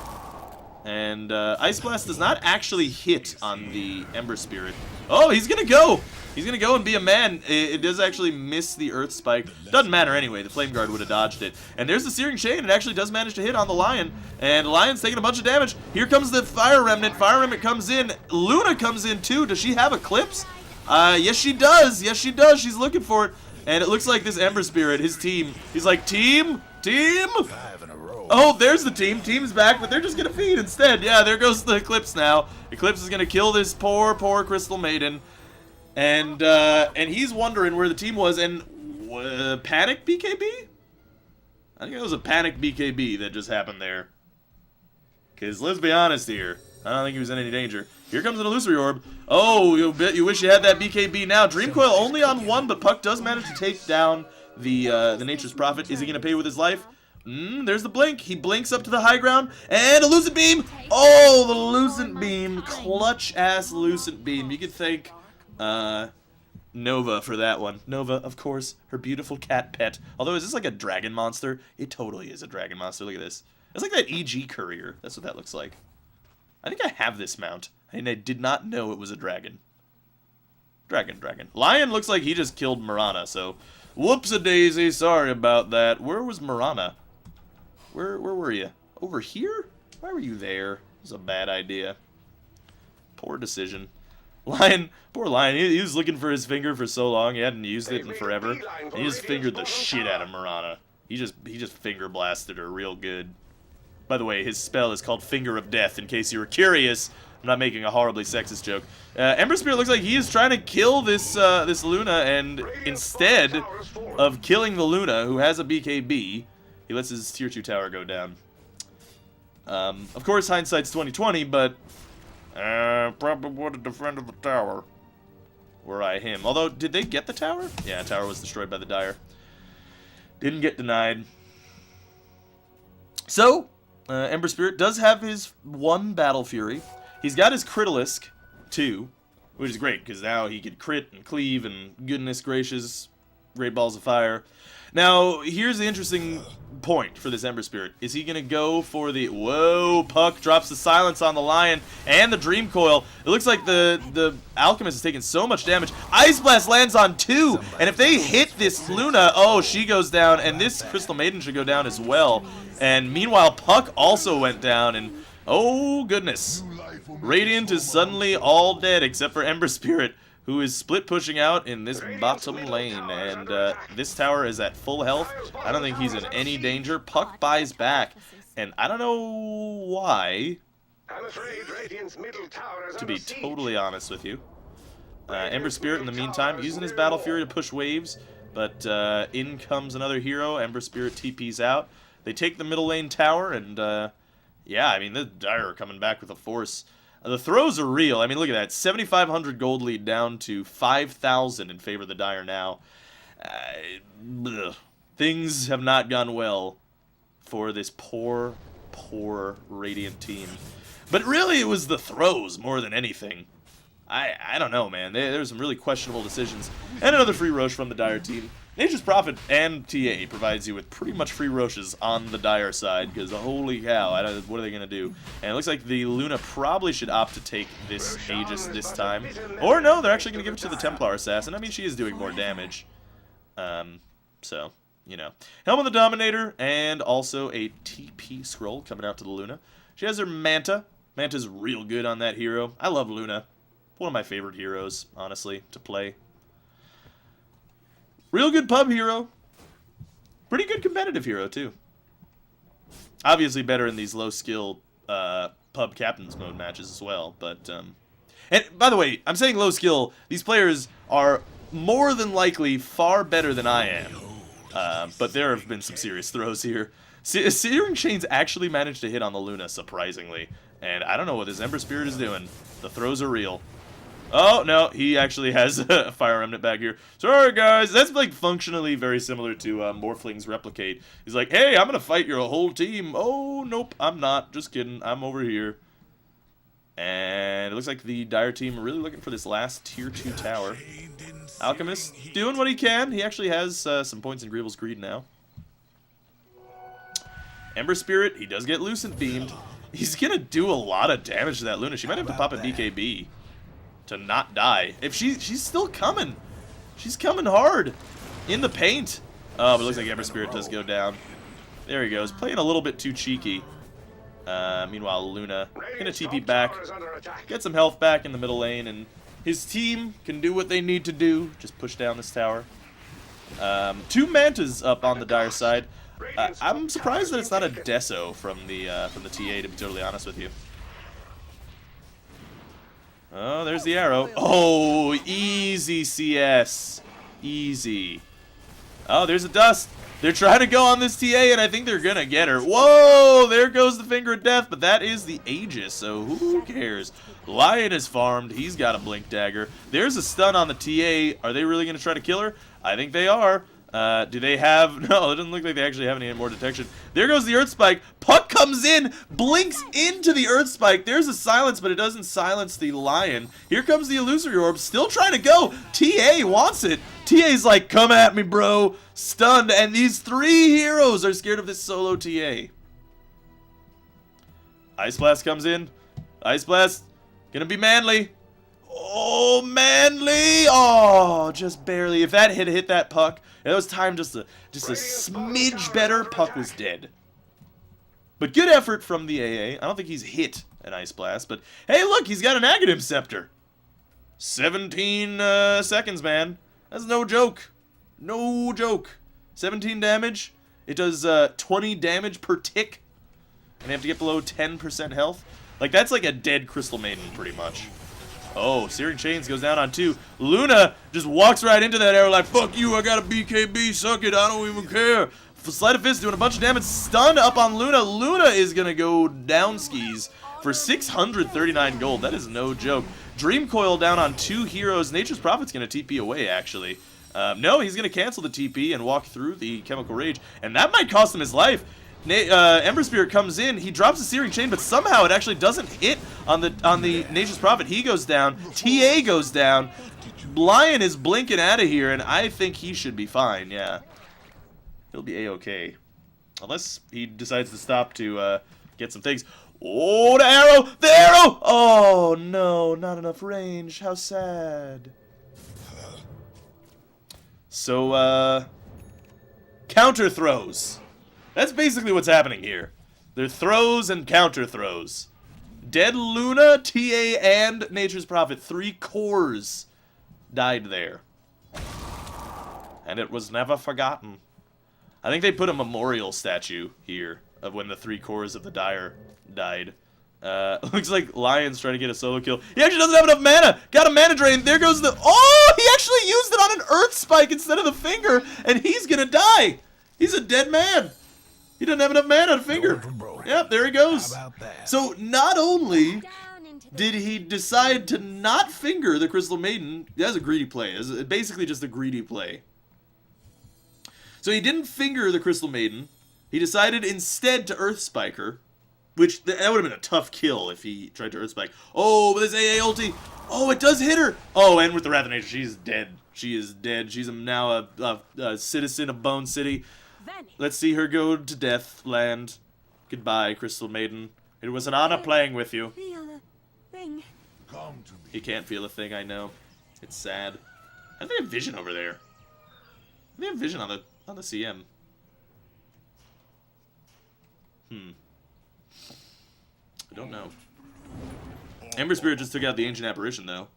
And Ice Blast does not actually hit on the Ember Spirit. Oh, he's going to go! He's going to go and be a man. It does actually miss the Earth Spike. Doesn't matter anyway. The Flame Guard would have dodged it. And there's the Searing Chain. It actually does manage to hit on the Lion. And the Lion's taking a bunch of damage. Here comes the Fire Remnant. Fire Remnant comes in. Luna comes in too. Does she have Eclipse? Yes, she does. Yes, she does. She's looking for it. And it looks like this Ember Spirit, his team, he's like, team? Oh, there's the team. Team's back, but they're just going to feed instead. Yeah, there goes the Eclipse now. Eclipse is going to kill this poor Crystal Maiden. And he's wondering where the team was. And panic BKB? I think it was a panic BKB that just happened there. Because let's be honest here. I don't think he was in any danger. Here comes an Illusory Orb. Oh, you wish you had that BKB now. Dream Coil only on 1, but Puck does manage to take down the Nature's Prophet. Is he going to pay with his life? There's the blink. He blinks up to the high ground. And a Lucent Beam. Oh, the Lucent Beam. Clutch-ass Lucent Beam. You could thank Nova for that one. Nova, of course, her beautiful cat pet. Although, is this like a dragon monster? It totally is a dragon monster. Look at this. It's like that EG Courier. That's what that looks like. I think I have this mount, and I did not know it was a dragon. Dragon. Lion looks like he just killed Mirana, so whoops-a-daisy, sorry about that. Where was Mirana? Where were you? Over here? Why were you there? It was a bad idea. Poor decision. Lion, poor Lion, he was looking for his finger for so long, he hadn't used it in forever, and he just fingered the shit out of Mirana. He just finger blasted her real good. By the way, his spell is called Finger of Death, in case you were curious. I'm not making a horribly sexist joke. Ember Spirit looks like he is trying to kill this this Luna, and instead of killing the Luna, who has a BKB, he lets his tier 2 tower go down. Of course, hindsight's 20/20, but probably would have defended the tower. Were I him. Although, did they get the tower? Yeah, tower was destroyed by the Dire. Didn't get denied. So, Ember Spirit does have his 1 Battle Fury. He's got his Critalisk, too, which is great, because now he could crit and cleave, and goodness gracious, Great Balls of Fire. Now, here's the interesting point for this Ember Spirit. Is he going to go for the... Whoa, Puck drops the Silence on the Lion and the Dream Coil. It looks like the Alchemist is taking so much damage. Ice Blast lands on 2, and if they hit this Luna, oh, she goes down, and this Crystal Maiden should go down as well. And meanwhile, Puck also went down, and oh, goodness. Radiant is suddenly all dead except for Ember Spirit, who is split pushing out in this bottom lane, and this tower is at full health. I don't think he's in any danger. Puck buys back, and I don't know why, to be totally honest with you. Ember Spirit, in the meantime, using his Battle Fury to push waves, but in comes another hero. Ember Spirit TP's out. They take the middle lane tower, and yeah, I mean, the Dire are coming back with a force. The throws are real. I mean, look at that. 7,500 gold lead down to 5,000 in favor of the Dire now. Things have not gone well for this poor, poor Radiant team. But really, it was the throws more than anything. I don't know, man. There's some really questionable decisions. And another free Roche from the Dire team. Nature's Prophet and TA provides you with pretty much free Roches on the Dire side, because holy cow, what are they going to do? And it looks like the Luna probably should opt to take this Aegis this time. Or no, they're actually going to give it to the Templar Assassin. I mean, she is doing more damage. So, you know. Helm of the Dominator, and also a TP scroll coming out to the Luna. She has her Manta. Manta's real good on that hero. I love Luna. One of my favorite heroes, honestly, to play. Real good pub hero. Pretty good competitive hero, too. Obviously better in these low-skill pub captain's mode matches as well. But, and by the way, I'm saying low-skill. These players are more than likely far better than I am. But there have been some serious throws here. Searing Chains actually managed to hit on the Luna, surprisingly. And I don't know what this Ember Spirit is doing. The throws are real. Oh, no, he actually has a Fire Remnant back here. Sorry, guys. That's, like, functionally very similar to Morphling's Replicate. He's like, hey, I'm going to fight your whole team. Oh, nope, I'm not. Just kidding. I'm over here. And it looks like the Dire team are really looking for this last Tier 2 tower. Alchemist doing what he can. He actually has some points in Greevil's Greed now. Ember Spirit, he does get Lucent Beamed. He's going to do a lot of damage to that Luna. She might have to pop a BKB to not die. If she's still coming. She's coming hard. In the paint. Oh, but it looks like Ember Spirit does go down. There he goes. Playing a little bit too cheeky. Meanwhile, Luna gonna TP back. Get some health back in the middle lane, and his team can do what they need to do. Just push down this tower. 2 Mantas up on the Dire side. I'm surprised that it's not a Deso from the TA, to be totally honest with you. Oh, there's the arrow. Oh, easy CS. Easy. Oh, there's a Dust. They're trying to go on this TA, and I think they're going to get her. Whoa, there goes the Finger of Death, but that is the Aegis, so who cares? Lion is farmed. He's got a Blink Dagger. There's a stun on the TA. Are they really going to try to kill her? I think they are. Do they have... No, it doesn't look like they actually have any more detection. There goes the Earth Spike. Puck comes in, blinks into the Earth Spike. There's a silence, but it doesn't silence the Lion. Here comes the Illusory Orb, still trying to go. TA wants it. TA's like, come at me, bro. Stunned, and these 3 heroes are scared of this solo TA. Ice Blast comes in. Ice Blast, gonna be manly. Oh, manly! Oh, just barely. If that hit that Puck, it was time just a smidge better, Puck was dead. But good effort from the AA. I don't think he's hit an Ice Blast, but hey, look, he's got an Aghanim Scepter. 17 seconds, man. That's no joke. No joke. 17 damage. It does 20 damage per tick. And they have to get below 10% health. Like, that's like a dead Crystal Maiden, pretty much. Oh, Searing Chains goes down on 2. Luna just walks right into that arrow like, fuck you, I got a BKB, suck it, I don't even care. Sleight of Fist doing a bunch of damage. Stun up on Luna. Luna is going to go down skis for 639 gold. That is no joke. Dream Coil down on 2 heroes. Nature's Prophet's going to TP away, actually. No, he's going to cancel the TP and walk through the Chemical Rage, and that might cost him his life. Ember Spirit comes in, he drops the Searing Chain, but somehow it actually doesn't hit on the Nature's Prophet. He goes down, TA goes down. Lion is blinking out of here, and I think he should be fine, yeah. He'll be A-okay. Unless he decides to stop to get some things. Oh, the arrow! The arrow! Oh, no, not enough range. How sad. So, counter throws. That's basically what's happening here. They're throws and counter throws. Dead Luna, TA, and Nature's Prophet. 3 cores died there. And it was never forgotten. I think they put a memorial statue here of when the 3 cores of the Dire died. Looks like Lion's trying to get a solo kill. He actually doesn't have enough mana. Got a mana drain. There goes the... Oh, he actually used it on an Earth Spike instead of the finger, and he's gonna die. He's a dead man. He doesn't have enough mana to finger. Yep, there he goes. So not only did he decide to not finger the Crystal Maiden, that's a greedy play. It's basically just a greedy play. So he didn't finger the Crystal Maiden. He decided instead to Earth Spike her, which that would have been a tough kill if he tried to Earth Spike. Oh, but this AA ulti. Oh, it does hit her. Oh, and with the Wrath of Nature, she's dead. She is dead. She's now a citizen of Bone City. Let's see her go to Deathland. Goodbye, Crystal Maiden. It was an honor playing with you. Feel a thing. He can't feel a thing, I know. It's sad. I think they have vision over there. They have vision on the CM. I don't know. Ember Spirit just took out the Ancient Apparition, though.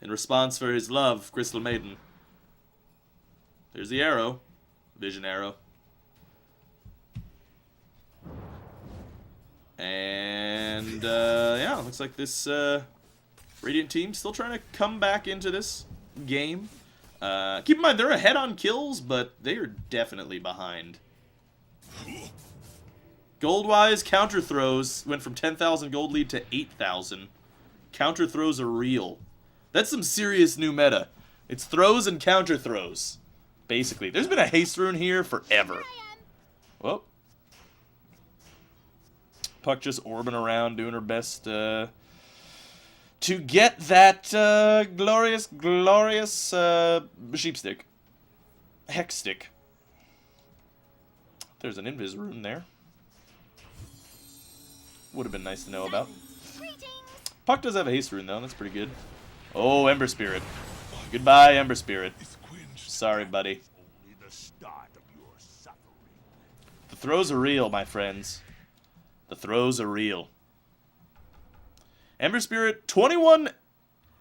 In response for his love, Crystal Maiden. There's the arrow. Vision arrow. And, yeah, looks like this Radiant team still trying to come back into this game. Keep in mind, they're ahead on kills, but they are definitely behind. Gold-wise, counter throws went from 10,000 gold lead to 8,000. Counter throws are real. That's some serious new meta. It's throws and counter throws, basically. There's been a haste rune here forever. Whoa. Puck just orbing around, doing her best to get that glorious sheep stick. Hex stick. There's an invis rune there. Would have been nice to know about. Puck does have a haste rune, though. That's pretty good. Oh, Ember Spirit. Goodbye, Ember Spirit. Sorry, buddy. The throws are real, my friends. The throws are real. Ember Spirit, 21,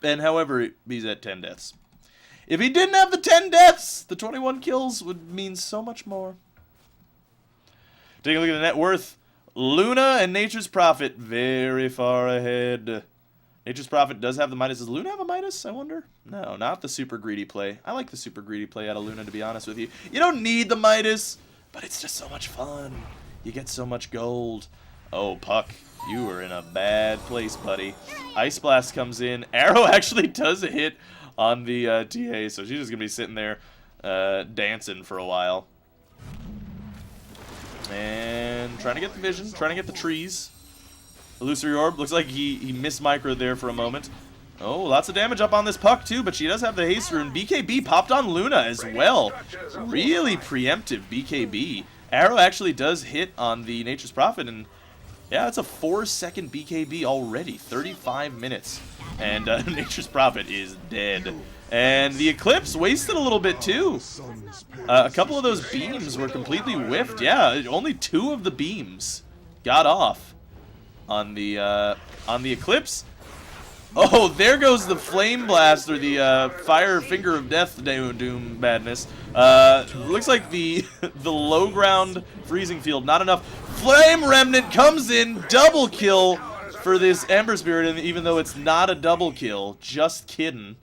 and however, he's at 10 deaths. If he didn't have the 10 deaths, the 21 kills would mean so much more. Take a look at the net worth. Luna and Nature's Prophet, very far ahead. Nature's Prophet does have the Midas. Does Luna have a Midas, I wonder? No, not the super greedy play. I like the super greedy play out of Luna, to be honest with you. You don't need the Midas, but it's just so much fun. You get so much gold. Oh, Puck, you are in a bad place, buddy. Ice Blast comes in. Arrow actually does a hit on the TA, so she's just going to be sitting there dancing for a while. And trying to get the vision, trying to get the trees. Illusory Orb, looks like he missed micro there for a moment. Oh, lots of damage up on this Puck too, but she does have the haste rune. BKB popped on Luna as well. Really preemptive BKB. Arrow actually does hit on the Nature's Prophet, and yeah, it's a 4-second BKB already. 35 minutes. And Nature's Prophet is dead. And the Eclipse wasted a little bit too. A couple of those beams were completely whiffed. Yeah, only 2 of the beams got off on the Eclipse. Oh, there goes the Flame Blast, or the Fire Finger of Death Doom badness. Looks like the low ground freezing field, not enough. Flame Remnant comes in, double kill for this Ember Spirit, and even though it's not a double kill, just kidding.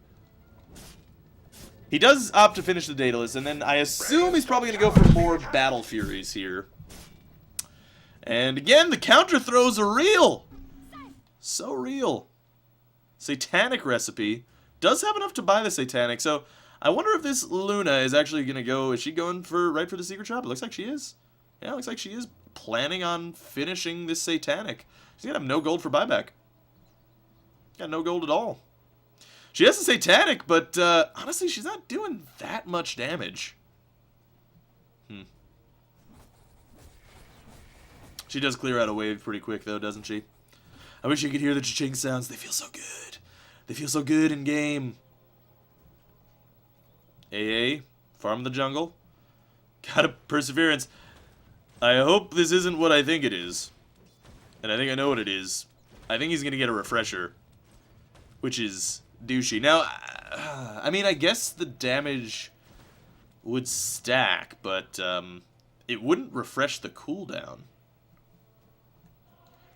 He does opt to finish the Daedalus, and then I assume he's probably going to go for more Battle Furies here. And again, the counter throws are real. So real. Satanic Recipe does have enough to buy the Satanic, so I wonder if this Luna is actually going to go, is she going for right for the Secret Shop? It looks like she is. Yeah, it looks like she is planning on finishing this Satanic. She's going to have no gold for buyback. Got no gold at all. She has a Satanic, but honestly, she's not doing that much damage. She does clear out a wave pretty quick, though, doesn't she? I wish you could hear the cha-ching sounds. They feel so good. They feel so good in game. AA, farm the jungle. Got a Perseverance. I hope this isn't what I think it is. And I think I know what it is. I think he's going to get a refresher. Which is douchey. Now, I mean, I guess the damage would stack, but it wouldn't refresh the cooldown.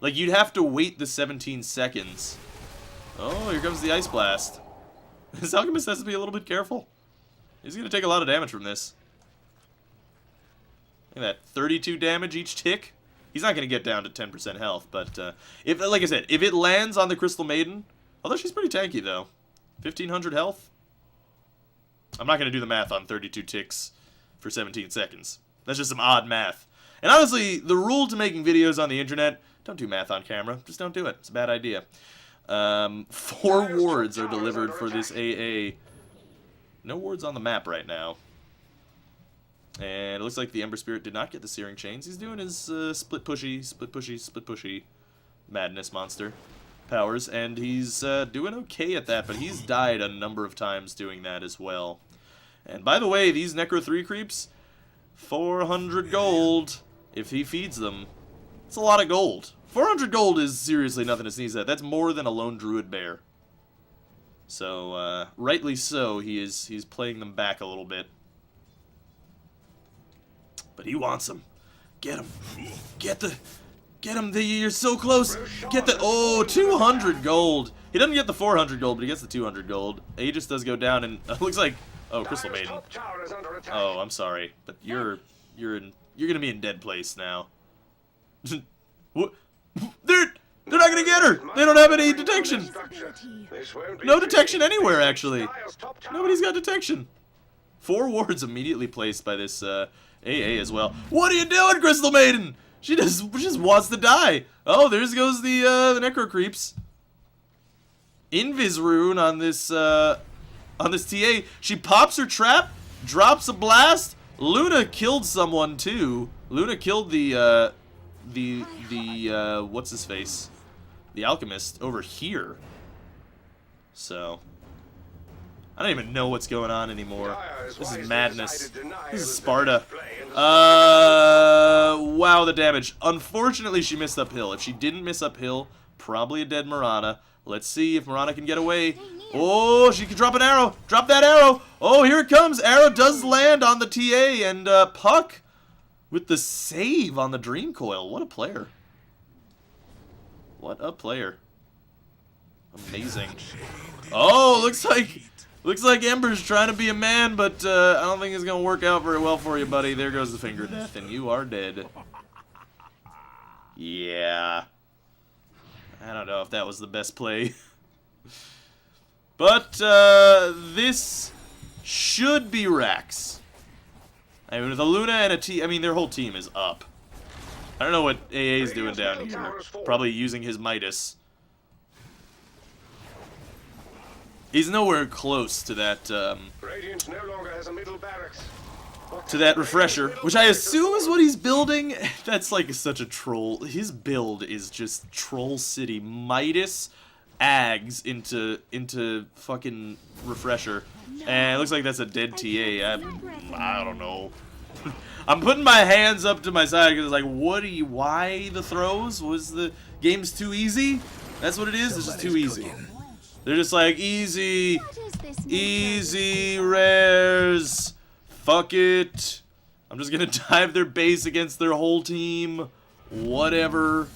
Like, you'd have to wait the 17 seconds. Oh, here comes the Ice Blast. This Alchemist has to be a little bit careful. He's going to take a lot of damage from this. Look at that, 32 damage each tick. He's not going to get down to 10% health, but if, like I said, if it lands on the Crystal Maiden, although she's pretty tanky, though. 1,500 health? I'm not going to do the math on 32 ticks for 17 seconds. That's just some odd math. And honestly, the rule to making videos on the internet, don't do math on camera. Just don't do it. It's a bad idea. 4 wards are delivered for this AA. No wards on the map right now. And it looks like the Ember Spirit did not get the Searing Chains. He's doing his split pushy madness monster powers, and he's doing okay at that, but he's died a number of times doing that as well. And by the way, these Necro 3 creeps, 400 gold if he feeds them. It's a lot of gold. 400 gold is seriously nothing to sneeze at. That's more than a lone druid bear. So, rightly so, he's playing them back a little bit. But he wants them. Get him. Get him. You're so close. Get the... Oh, 200 gold. He doesn't get the 400 gold, but he gets the 200 gold. Aegis does go down, and it looks like... Oh, Crystal Maiden. Oh, I'm sorry, but you're gonna be in dead place now. What? They're not gonna get her. They don't have any detection. No detection anywhere, actually. Nobody's got detection. 4 wards immediately placed by this AA as well. What are you doing, Crystal Maiden? She just wants to die. Oh, there goes the Necro Creeps. Invis rune on this TA. She pops her trap, drops a blast. Luna killed someone too. Luna killed the what's his face? The Alchemist over here. So I don't even know what's going on anymore. This is madness. This is Sparta. Wow, the damage. Unfortunately, she missed uphill. If she didn't miss uphill, probably a dead Mirana. Let's see if Mirana can get away. Oh, she can drop an arrow. Drop that arrow. Oh, here it comes. Arrow does land on the TA, and Puck with the save on the Dream Coil. What a player. What a player. Amazing. Oh, looks like Ember's trying to be a man, but I don't think it's going to work out very well for you, buddy. There goes the finger death, and you are dead. Yeah. I don't know if that was the best play. But this should be Rax. I mean, with a Luna and a T, I mean, their whole team is up. I don't know what AA is doing down here. Probably using his Midas. He's nowhere close to that, to that refresher, which I assume is what he's building. That's like such a troll. His build is just Troll City Midas Ags into fucking refresher, and it looks like that's a dead TA. I don't know. I'm putting my hands up to my side because it's like, why the throws? Was the game's too easy? That's what it is. It's just too easy. They're just like, easy rares. Fuck it. I'm just gonna dive their base against their whole team. Whatever.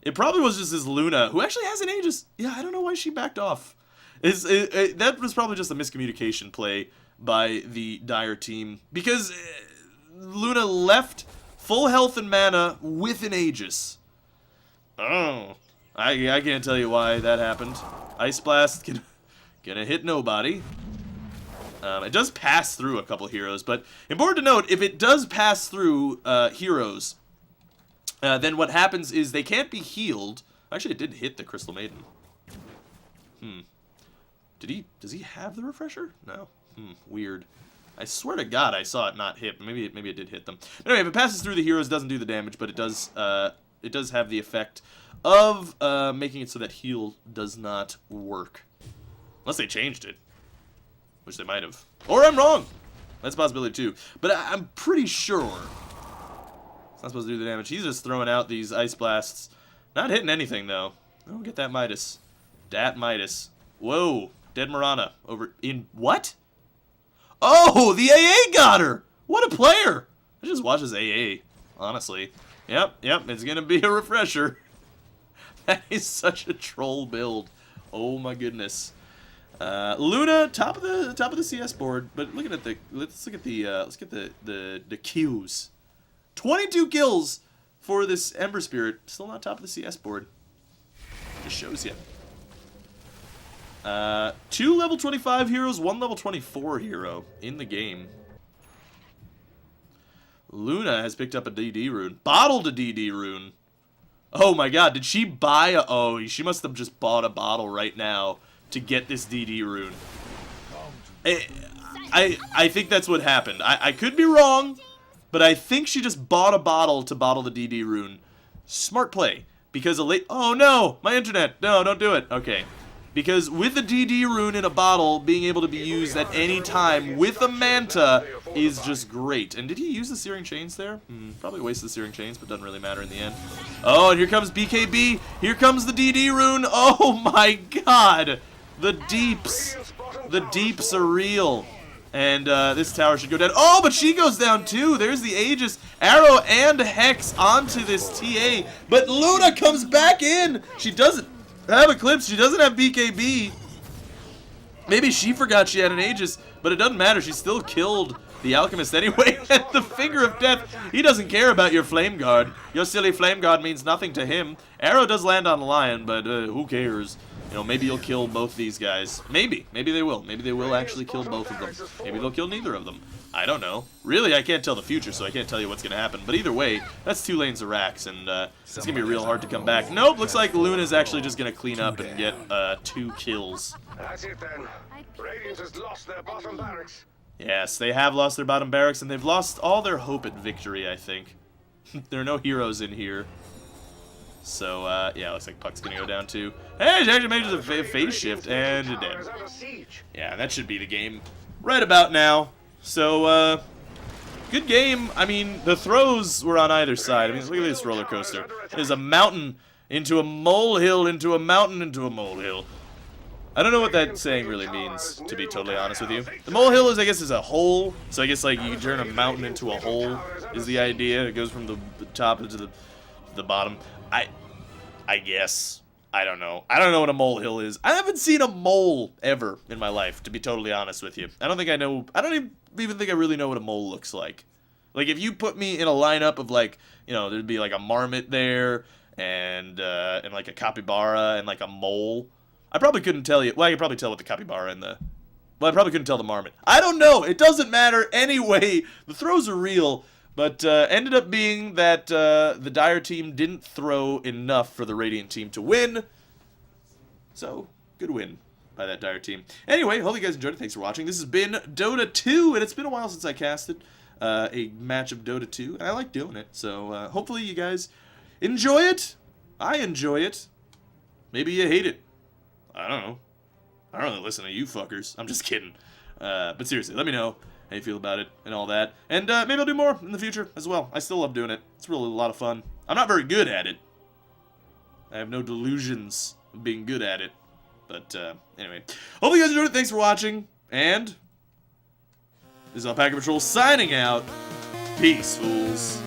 It probably was just this Luna, who actually has an Aegis. Yeah, I don't know why she backed off. That was probably just a miscommunication play by the Dire team. Because Luna left full health and mana with an Aegis. Oh. I can't tell you why that happened. Ice Blast gonna hit nobody. It does pass through a couple heroes, but important to note, if it does pass through heroes, then what happens is they can't be healed. Actually, it did hit the Crystal Maiden. Does he have the refresher? No. Weird. I swear to God I saw it not hit. Maybe it did hit them. But anyway, if it passes through the heroes, it doesn't do the damage, but it does have the effect of making it so that heal does not work. Unless they changed it. Which they might have. Or I'm wrong! That's a possibility too. But I'm pretty sure it's not supposed to do the damage. He's just throwing out these ice blasts. Not hitting anything though. Oh, get that Midas. Dat Midas. Whoa. Dead Mirana. Over in what? Oh, the AA got her! What a player! I just watch his AA, honestly. Yep, it's gonna be a refresher. That is such a troll build. Oh my goodness. Luna, top of the CS board, but looking at the let's get the kills. 22 kills for this Ember Spirit, still not top of the CS board. Just shows you. 2 level 25 heroes, 1 level 24 hero in the game. Luna has picked up a DD rune. Bottled a DD rune. Oh my god, did she buy a... Oh, she must have just bought a bottle right now to get this DD rune. I think that's what happened. I could be wrong, but I think she just bought a bottle to bottle the DD rune. Smart play. Because a late... Oh no! My internet! No, don't do it. Okay. Because with a DD rune in a bottle, being able to be used at any time with a Manta is just great. And did he use the Searing Chains there? Probably wasted the Searing Chains, but doesn't really matter in the end. Oh, and here comes BKB. Here comes the DD rune. Oh my god. The deeps. The deeps are real. And this tower should go down. Oh, but she goes down too. There's the Aegis. Arrow and Hex onto this TA. But Luna comes back in. She doesn't have Eclipse. She doesn't have BKB. Maybe she forgot she had an Aegis, but it doesn't matter. She still killed the Alchemist anyway. And the Finger of Death, he doesn't care about your Flame Guard. Your silly Flame Guard means nothing to him. Arrow does land on the Lion, but who cares? You know, maybe you'll kill both these guys. Maybe. Maybe they will. Maybe they will actually kill both of them. Maybe they'll kill neither of them. I don't know. Really, I can't tell the future, so I can't tell you what's going to happen. But either way, that's 2 lanes of racks, and it's going to be real hard to come back. Nope, looks like Luna's actually just going to clean up and get 2 kills. That's it then. Radiant has lost their bottom barracks. Yes, they have lost their bottom barracks, and they've lost all their hope at victory, I think. There are no heroes in here. So, yeah, looks like Puck's gonna go down too. Hey, she actually manages a phase shift, and dead. Yeah, that should be the game right about now. So, good game. I mean, the throws were on either side. I mean, look at this roller coaster. There's a mountain into a molehill, into a mountain, into a molehill. I don't know what that saying really means, to be totally honest with you. The molehill is, I guess, is a hole. So I guess, like, you turn a mountain into a hole is the idea. It goes from the top into the bottom. I guess. I don't know. I don't know what a molehill is. I haven't seen a mole ever in my life, to be totally honest with you. I don't think I know. I don't even think I really know what a mole looks like. Like, if you put me in a lineup of, like, you know, there'd be, like, a marmot there, and like, a capybara, and, like, a mole. I probably couldn't tell you. Well, I could probably tell what the capybara and the... Well, I probably couldn't tell the marmot. I don't know. It doesn't matter anyway. The throws are real. But ended up being that the Dire team didn't throw enough for the Radiant team to win. So, good win by that Dire team. Anyway, hope you guys enjoyed it. Thanks for watching. This has been Dota 2, and it's been a while since I casted a match of Dota 2, and I like doing it. So, hopefully you guys enjoy it. I enjoy it. Maybe you hate it. I don't know. I don't really listen to you fuckers. I'm just kidding. But seriously, let me know how you feel about it and all that. And maybe I'll do more in the future as well. I still love doing it. It's really a lot of fun. I'm not very good at it. I have no delusions of being good at it. But anyway. Hope you guys enjoyed it. Thanks for watching. And this is Alpacapatrol signing out. Peace, fools.